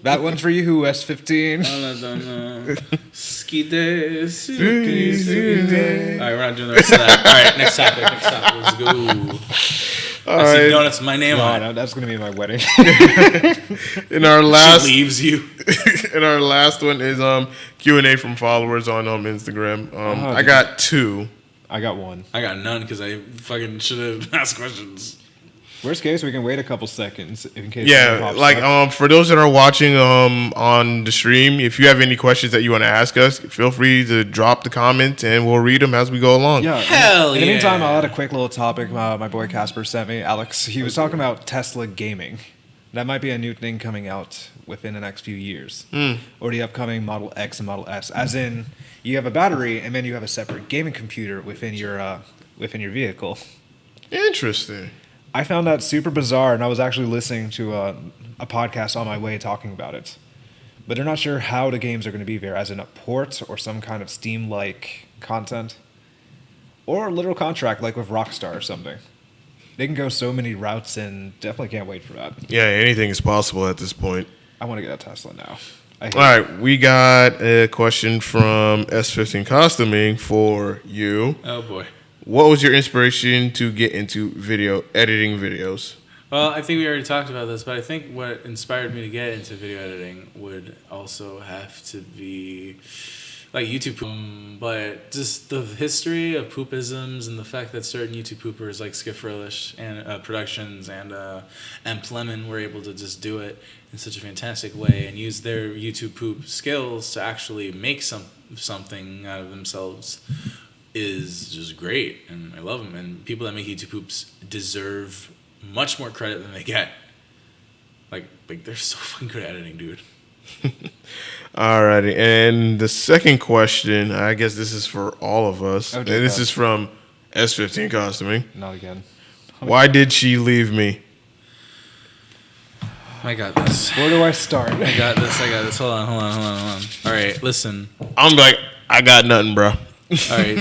That one's for you, S15. Alright, we're not doing the rest of that. Alright, next topic. Let's go. I see donuts, my name on it. No, that's going to be my wedding. In our last... She leaves you. In our last one is Q&A from followers on Instagram. I got 2. I got 1. I got none because I fucking should have asked questions. Worst case, we can wait a couple seconds in case. Yeah, like for those that are watching on the stream, if you have any questions that you want to ask us, feel free to drop the comments and we'll read them as we go along. Yeah. Hell in the meantime, I'll add a quick little topic. My boy Casper sent me. Alex, he was talking about Tesla gaming. That might be a new thing coming out within the next few years, or the upcoming Model X and Model S. As in, you have a battery and then you have a separate gaming computer within your vehicle. Interesting. I found that super bizarre, and I was actually listening to a podcast on my way talking about it. but they're not sure how the games are going to be there, as in a port or some kind of Steam-like content, or a literal contract like with Rockstar or something. They can go so many routes, and definitely can't wait for that. Yeah, anything is possible at this point. I want to get a Tesla now. All right, we got a question from S15 Costuming for you. Oh boy. What was your inspiration to get into editing videos? Well, I think we already talked about this, but I think what inspired me to get into video editing would also have to be like YouTube poop. But just the history of poopisms and the fact that certain YouTube poopers like Skip Frillish and Productions and Plemon were able to just do it in such a fantastic way and use their YouTube poop skills to actually make something out of themselves is just great, and I love them. And people that make YouTube poops deserve much more credit than they get. Like they're so fucking good at editing, dude. Alrighty, and the second question, I guess this is for all of us, and this is from S15 Costuming. Not again. Why did she leave me? I got this. Where do I start? I got this. Hold on. All right, listen. I'm like, I got nothing, bro. All right,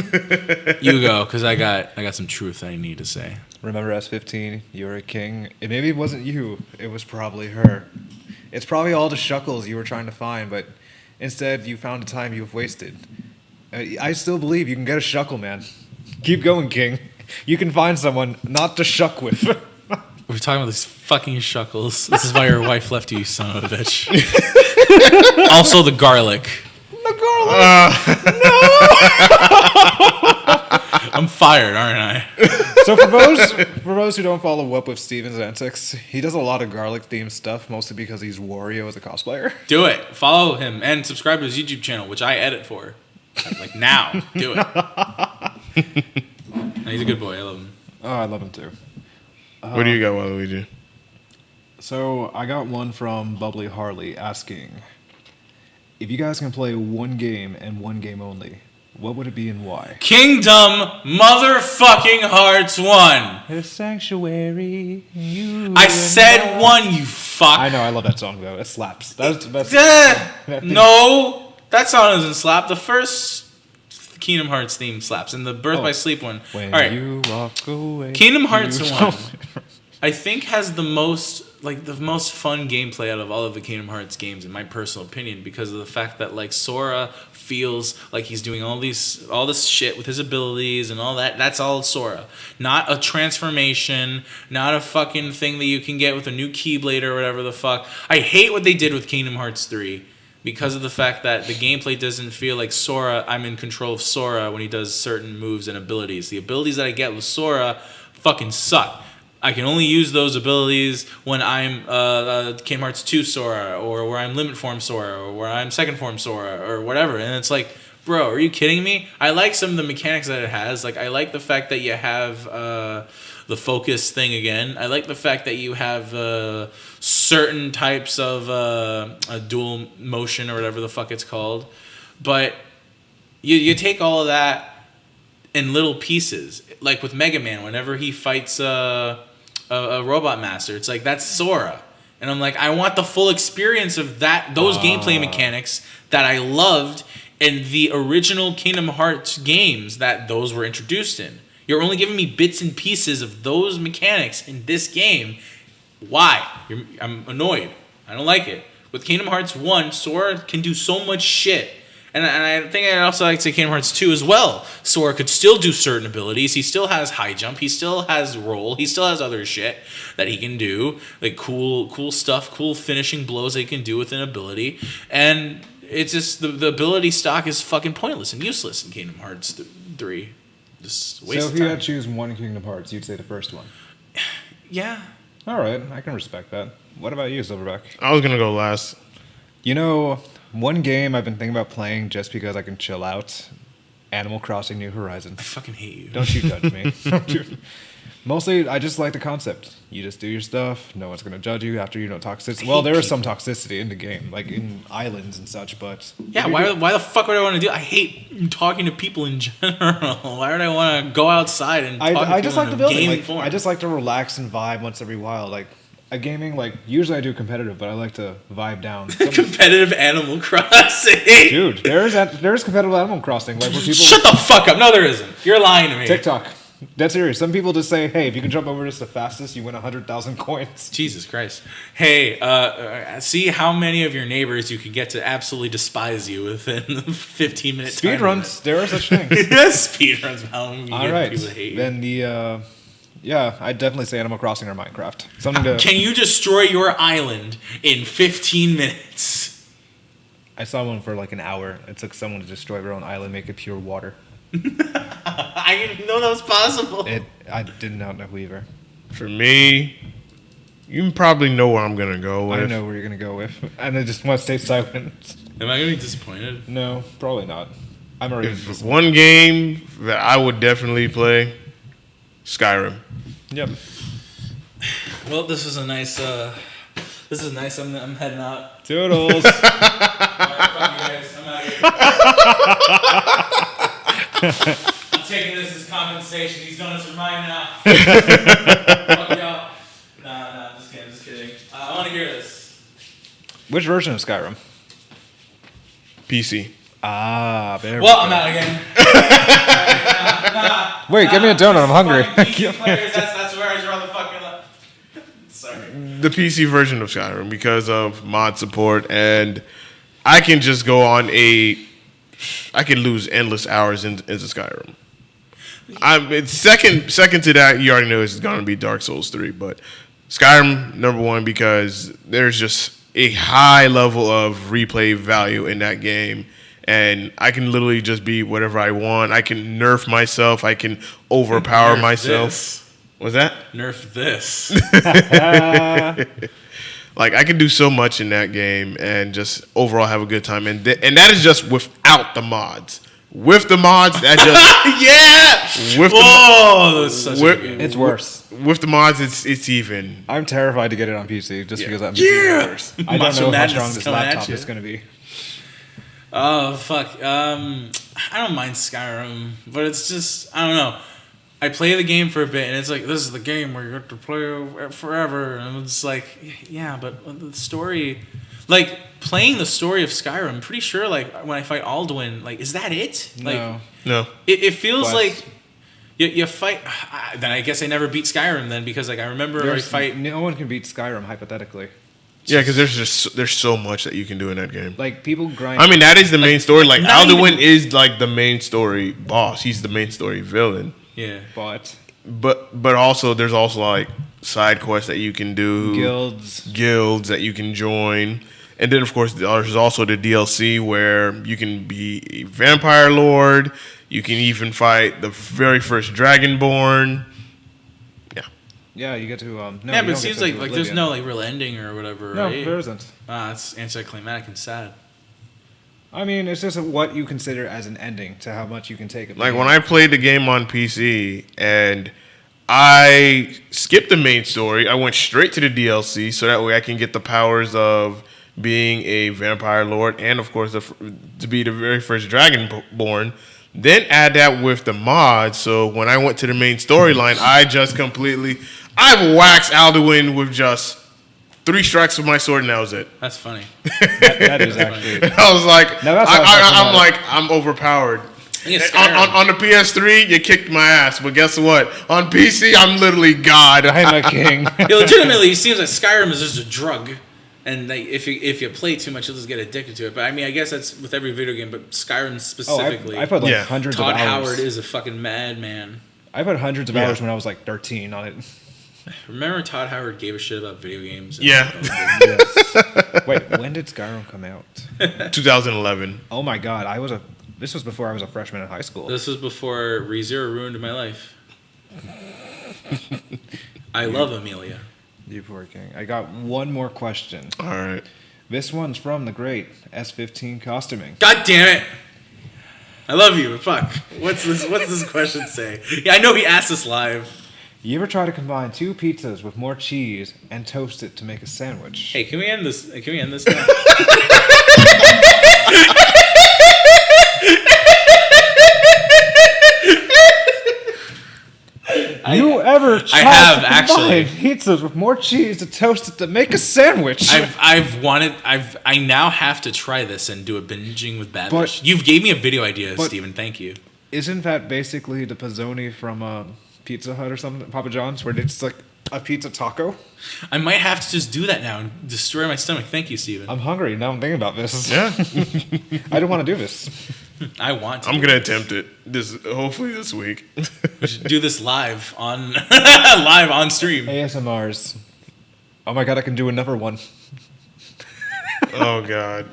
you go, because I got some truth I need to say. Remember S15, you were a king. Maybe it wasn't you, it was probably her. It's probably all the shuckles you were trying to find, but instead you found a time you've wasted. I still believe you can get a shuckle, man. Keep going, king. You can find someone not to shuck with. We're talking about these fucking shuckles. This is why your wife left you son of a bitch. Also the garlic. The garlic! No! I'm fired, aren't I? So for those who don't follow up with Steven's antics, he does a lot of garlic-themed stuff, mostly because he's Wario as a cosplayer. Do it. Follow him and subscribe to his YouTube channel, which I edit for. Like now. Do it. And he's a good boy. I love him. Oh, I love him too. What do you got, Waluigi? So I got one from Bubbly Harley asking, if you guys can play one game and one game only, what would it be and why? Kingdom motherfucking Hearts 1. The sanctuary. I said one, you fuck. I know, I love that song though. It slaps. That's No, that song doesn't slap. The first Kingdom Hearts theme slaps, and the Birth by Sleep one. When all right, you walk away, Kingdom Hearts 1, I think has the most fun gameplay out of all of the Kingdom Hearts games, in my personal opinion, because of the fact that like Sora feels like he's doing all this shit with his abilities and all that. That's all Sora, not a transformation, not a fucking thing that you can get with a new Keyblade or whatever the fuck. I hate what they did with Kingdom Hearts 3. Because of the fact that the gameplay doesn't feel like Sora, I'm in control of Sora when he does certain moves and abilities. The abilities that I get with Sora fucking suck. I can only use those abilities when I'm Kingdom Hearts 2 Sora, or where I'm Limit Form Sora, or where I'm Second Form Sora, or whatever. And it's like, bro, are you kidding me? I like some of the mechanics that it has. Like, I like the fact that you have the focus thing again. I like the fact that you have certain types of a dual motion or whatever the fuck it's called. But you take all of that in little pieces. Like with Mega Man, whenever he fights a robot master, it's like, that's Sora. And I'm like, I want the full experience of those gameplay mechanics that I loved in the original Kingdom Hearts games that those were introduced in. You're only giving me bits and pieces of those mechanics in this game. Why? I'm annoyed. I don't like it. With Kingdom Hearts 1, Sora can do so much shit. And I think I'd also like to say Kingdom Hearts 2 as well. Sora could still do certain abilities. He still has high jump. He still has roll. He still has other shit that he can do. Like cool stuff, cool finishing blows that he can do with an ability. And it's just the ability stock is fucking pointless and useless in Kingdom Hearts 3. Just waste So of if you time. had to choose one Kingdom Hearts, you'd say the first one. Yeah. All right, I can respect that. What about you, Silverback? I was gonna go last. You know, one game I've been thinking about playing just because I can chill out, Animal Crossing New Horizons. I fucking hate you. Don't you judge me. Mostly, I just like the concept. You just do your stuff. No one's going to judge you after you know toxicity. Well, there is some toxicity in the game, like in islands and such, but... Yeah, why the fuck would I want to do? I hate talking to people in general. Why would I want to go outside and talk to I just people like in the a building. game Like, form? I just like to relax and vibe once every while. Like, a gaming, like, usually I do competitive, but I like to vibe down. Competitive Animal Crossing. Dude, there's competitive Animal Crossing. Like, where people Shut the fuck up. No, there isn't. You're lying to me. TikTok. That's serious. Some people just say, hey, if you can jump over this the fastest, you win 100,000 coins. Jesus Christ. Hey, see how many of your neighbors you can get to absolutely despise you within the 15-minute time. Speedruns, there are such things. Speedruns, how long you All get right. people to hate you. Then I'd definitely say Animal Crossing or Minecraft. Something to. Can you destroy your island in 15 minutes? I saw one for like an hour. It took someone to destroy their own island, make it pure water. I didn't even know that was possible. I did not know either. For me, you probably know where I'm going to go with. I know where you're going to go with. And I just want to stay silent. Am I going to be disappointed? No, probably not. I'm already If disappointed. one game that I would definitely play, Skyrim. Yep. Well, this is nice. I'm heading out. Toodles. All right, fuck you guys. I'm out of here. I'm taking this as compensation. These donuts are mine now. Fuck y'all. Nah, just kidding. I want to hear this. Which version of Skyrim? PC. There Well, I'm out again. Wait, give me a donut. I'm hungry. PC players, that's where I draw the fucking line. Sorry. The PC version of Skyrim because of mod support, and I can just go on I can lose endless hours into Skyrim. It's second to that. You already know it's going to be Dark Souls 3, but Skyrim number one because there's just a high level of replay value in that game, and I can literally just be whatever I want. I can nerf myself. I can overpower Nerf myself. this. What's that? Nerf this. Like, I can do so much in that game and just overall have a good time. And that is just without the mods. With the mods, that just... Yeah! With That's such a with- good game. It's worse. With the mods, it's even. I'm terrified to get it on PC just because I'm Yeah! I don't Macho know how Madness strong is this coming at laptop you. is going to be. Oh, fuck. I don't mind Skyrim, but it's just, I don't know. I play the game for a bit, and it's like, this is the game where you have to play it forever. And it's like, yeah, but the story... Like, playing the story of Skyrim, I'm pretty sure, like, when I fight Alduin, like, is that it? Like, No. No. It feels Quest. like you fight... Then I guess I never beat Skyrim then, because, like, I remember I fight... No one can beat Skyrim, hypothetically. Yeah, because there's so much that you can do in that game. Like, people grind... I mean, that is the main story. Like, not Alduin even- is, like, the main story boss. He's the main story villain. Yeah. But But also, there's also, like, side quests that you can do. Guilds that you can join. And then, of course, there's also the DLC where you can be a vampire lord. You can even fight the very first Dragonborn. Yeah. Yeah, you get to... no, Yeah, you but don't it get seems to like there's Oblivion. no, like, real ending or whatever, No, right? there isn't. It's anticlimactic and sad. I mean, it's just what you consider as an ending to how much you can take it. Like, when I played the game on PC and I skipped the main story, I went straight to the DLC so that way I can get the powers of being a vampire lord and, of course, to be the very first Dragonborn. Then add that with the mods, so when I went to the main storyline, I waxed Alduin with just 3 strikes with my sword, and that was it. That's funny. that is actually... I was like, Now that's how I'm I like, I'm overpowered. On the PS3, you kicked my ass, but guess what? On PC, I'm literally God. I'm a king. Yeah, legitimately, it seems like Skyrim is just a drug, and like if you play too much, you'll just get addicted to it. But I mean, I guess that's with every video game, but Skyrim specifically. I put like Yeah. hundreds Todd of hours. Howard is a fucking madman. I put hundreds of Yeah. hours when I was like 13 on it. Remember Todd Howard gave a shit about video games? Yeah. Yes. Wait, when did Skyrim come out? 2011. Oh my god, this was before I was a freshman in high school. This was before ReZero ruined my life. I love Amelia. You poor king. I got one more question. All right. This one's from the great S15 Costuming. God damn it! I love you, but fuck. What's this question say? Yeah, I know he asked us live. You ever try to combine 2 pizzas with more cheese and toast it to make a sandwich? Hey, can we end this? Can we end this now? You ever cheat I have actually. 5 pizzas with more cheese to toast it to make a sandwich. I now have to try this and do a binging with Babish. But- You gave me a video idea, Steven. Thank you. Isn't that basically the Pizzoni from Pizza Hut or something, Papa John's, where it's like a pizza taco? I might have to just do that now and destroy my stomach. Thank you, Steven. I'm hungry now. I'm thinking about this. Yeah. I don't want to do this. I want to. I'm gonna attempt it hopefully this week. We should do this live on live on stream. ASMRs. Oh my god, I can do another one. Oh god.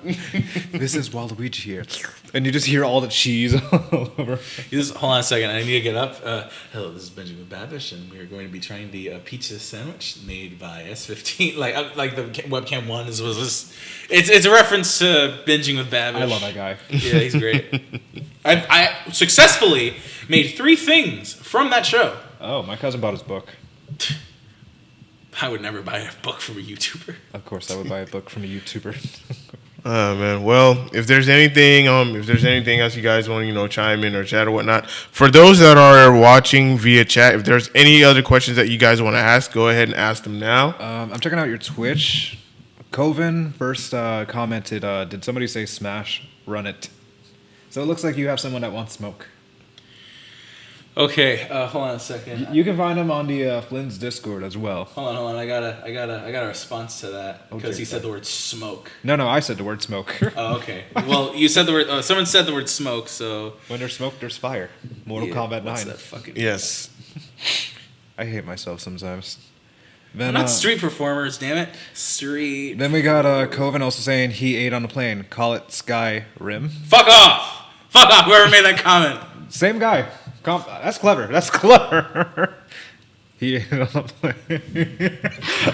This is Waluigi here. And you just hear all the cheese all over. Hold on a second. I need to get up. Hello, this is Benjamin Babish, and we are going to be trying the pizza sandwich made by S15. Like the webcam one was this. It's a reference to binging with Babish. I love that guy. Yeah, he's great. I successfully made 3 things from that show. Oh, my cousin bought his book. I would never buy a book from a YouTuber. Of course, I would buy a book from a YouTuber. Oh man. Well, if there's anything else you guys want to, chime in or chat or whatnot, for those that are watching via chat, if there's any other questions that you guys want to ask, go ahead and ask them now. I'm checking out your Twitch. Coven first commented, did somebody say smash, run it? So it looks like you have someone that wants smoke. Okay, hold on a second. You can find him on the Flynn's Discord as well. Hold on. I got a response to that because Okay, he said the word smoke. No, I said the word smoke. Oh, okay. Well, you said the word. Someone said the word smoke. So When there's smoke, there's fire. Mortal Kombat 9. What's that fucking? Yes. I hate myself sometimes. I'm Then, not street performers, damn it. Street. Then we got Coven also saying he ate on the plane. Call it Skyrim. Fuck off! Fuck off! Whoever made that comment. Same guy. That's clever. He ate on the plane.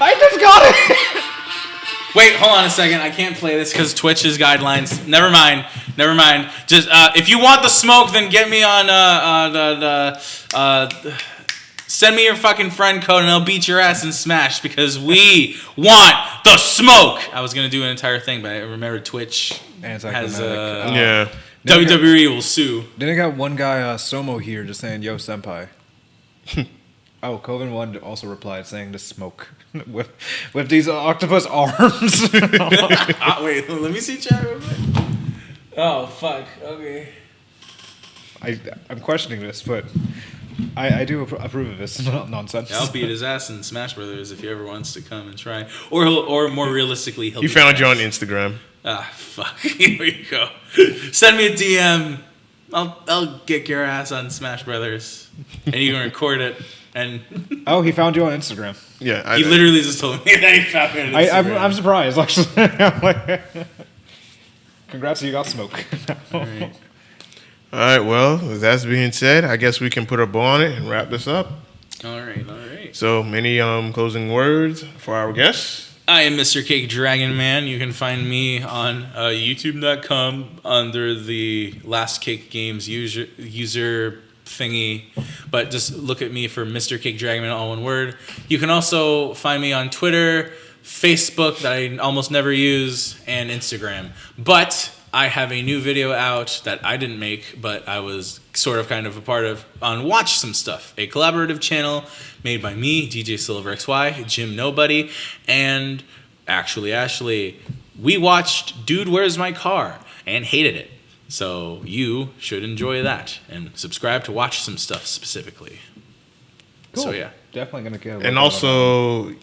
I just got it! Wait, hold on a second. I can't play this because Twitch's guidelines. Never mind. Just if you want the smoke, then get me on send me your fucking friend code and I'll beat your ass in Smash because we want the smoke. I was gonna do an entire thing, but I remember Twitch has Yeah. WWE will sue. Then I got one guy, Somo here, just saying, yo, senpai. Oh, Coven 1 also replied saying to smoke with these octopus arms. Wait, let me see chat real quick. Oh, fuck. Okay. I'm questioning this, but I do approve of this nonsense. I'll beat his ass in Smash Brothers if he ever wants to come and try. Or more realistically, he'll He beat found your you on ass. Instagram. Ah, fuck. Here you go. Send me a DM. I'll get your ass on Smash Brothers. And you can record it. And Oh, he found you on Instagram. Yeah. he literally just told me that he found me on Instagram. I'm surprised, actually. I'm like, congrats, you got smoke. All right. All right. Well, with that being said, I guess we can put a bow on it and wrap this up. All right. So, many closing words for our guests. I am MrCakeDragonMan. You can find me on YouTube.com under the Last Cake Games user thingy, but just look at me for MrCakeDragonMan, all one word. You can also find me on Twitter, Facebook that I almost never use, and Instagram. But I have a new video out that I didn't make, but I was sort of kind of a part of on Watch Some Stuff, a collaborative channel made by me, DJ Silver XY, Jim Nobody, and actually Ashley. We watched Dude, Where's My Car? And hated it. So you should enjoy that and subscribe to Watch Some Stuff specifically. Cool. So yeah. Definitely going to get a And also,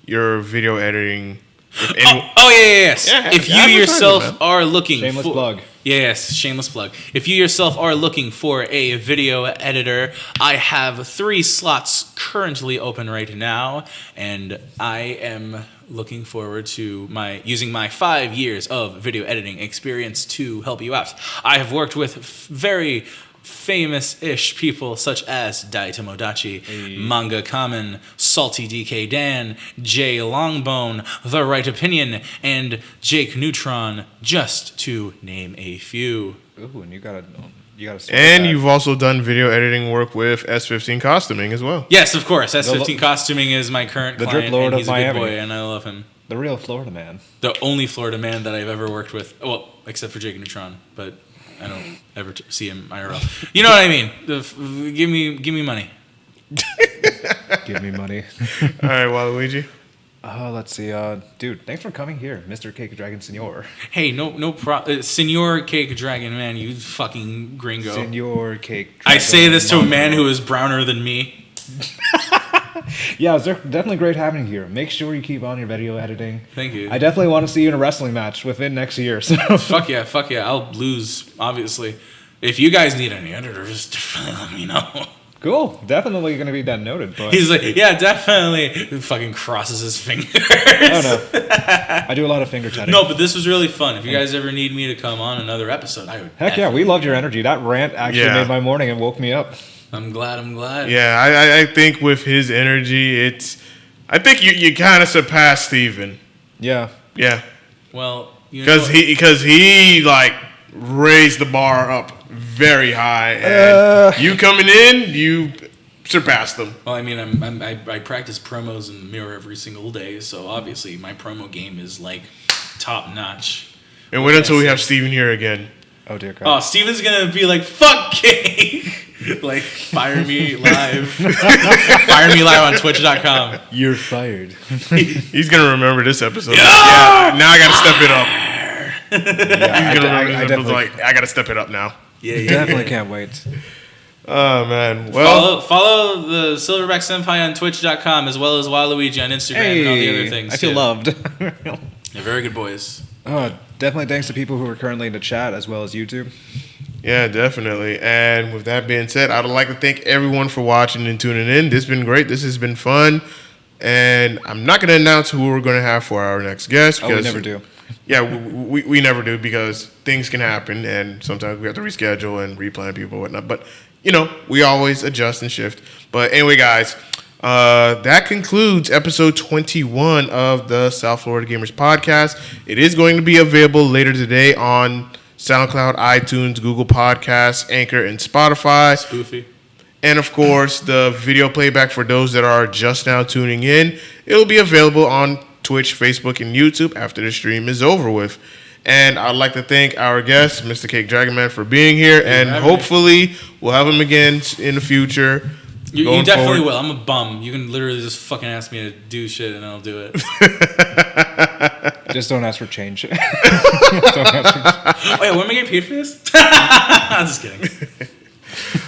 your video editing. Yes. Yeah, if you advertise it, yourself man. are looking Shameless for plug. Yes, shameless plug. If you yourself are looking for a video editor, I have 3 slots currently open right now, and I am looking forward to using my 5 years of video editing experience to help you out. I have worked with very famous-ish people such as Dai Tomodachi, Manga Kamen, Salty DK Dan, Jay Longbone, The Right Opinion, and Jake Neutron, just to name a few. Ooh, and you got to And you've also done video editing work with S15 Costuming as well. Yes, of course. S15 Costuming is my current The client, Drip Lord and of he's a good Miami. boy, and I love him. The real Florida man. The only Florida man that I've ever worked with, well, except for Jake Neutron, but I don't ever see him IRL. You know what I mean? Give me money. Give me money. All right, Waluigi. Let's see. Dude, thanks for coming here, Mr. Cake Dragon Senor. Hey, no problem. Senor Cake Dragon Man, you fucking gringo. Senor Cake Dragon I say this to a man who is browner than me. Yeah, it's definitely great having you here. Make sure you keep on your video editing. Thank you. I definitely want to see you in a wrestling match within next year. So Fuck yeah. I'll lose, obviously. If you guys need any editors, definitely let me know. cool. Definitely going to be that noted. But He's like, yeah, definitely. He fucking crosses his fingers. oh no, I do a lot of finger chatting. No, but this was really fun. If you guys ever need me to come on another episode, I would. Heck yeah, we loved your energy. That rant actually made my morning and woke me up. I'm glad. Yeah, I think with his energy, I think you kind of surpassed Steven. Yeah. Yeah. Well, because he like raised the bar up very high, and you coming in, you surpassed them. Well, I mean, I practice promos in the mirror every single day, so obviously my promo game is like top notch. And wait until we have Steven here again. Oh dear God. Oh, Steven's gonna be like, "Fuck Cake." Like, fire me live. Fire me live on Twitch.com. You're fired. He's gonna remember this episode. Yeah, now I gotta step it up. Yeah, He's gonna remember this episode. Like, I gotta step it up now. Yeah. Definitely can't wait. Oh man. Well, follow the Silverback Senpai on Twitch.com as well as Waluigi on Instagram and all the other things. I feel loved. They're very good boys. Definitely thanks to people who are currently in the chat as well as YouTube. Yeah, definitely. And with that being said, I'd like to thank everyone for watching and tuning in. This has been great. This has been fun. And I'm not going to announce who we're going to have for our next guest. We never do. Yeah, we never do because things can happen. And sometimes we have to reschedule and replan people and whatnot. But, we always adjust and shift. But anyway, guys, that concludes episode 21 of the South Florida Gamers Podcast. It is going to be available later today on SoundCloud, iTunes, Google Podcasts, Anchor, and Spotify. Spoofy. And, of course, the video playback for those that are just now tuning in. It'll be available on Twitch, Facebook, and YouTube after the stream is over with. And I'd like to thank our guest, Mr. CakeDragonMan, for being here. And hopefully we'll have him again in the future. You definitely will. I'm a bum. You can literally just fucking ask me to do shit and I'll do it. Just don't ask for change. Oh yeah, when am I getting paid for this? I'm just kidding.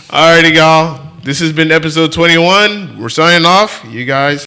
Alrighty, y'all. This has been episode 21. We're signing off. You guys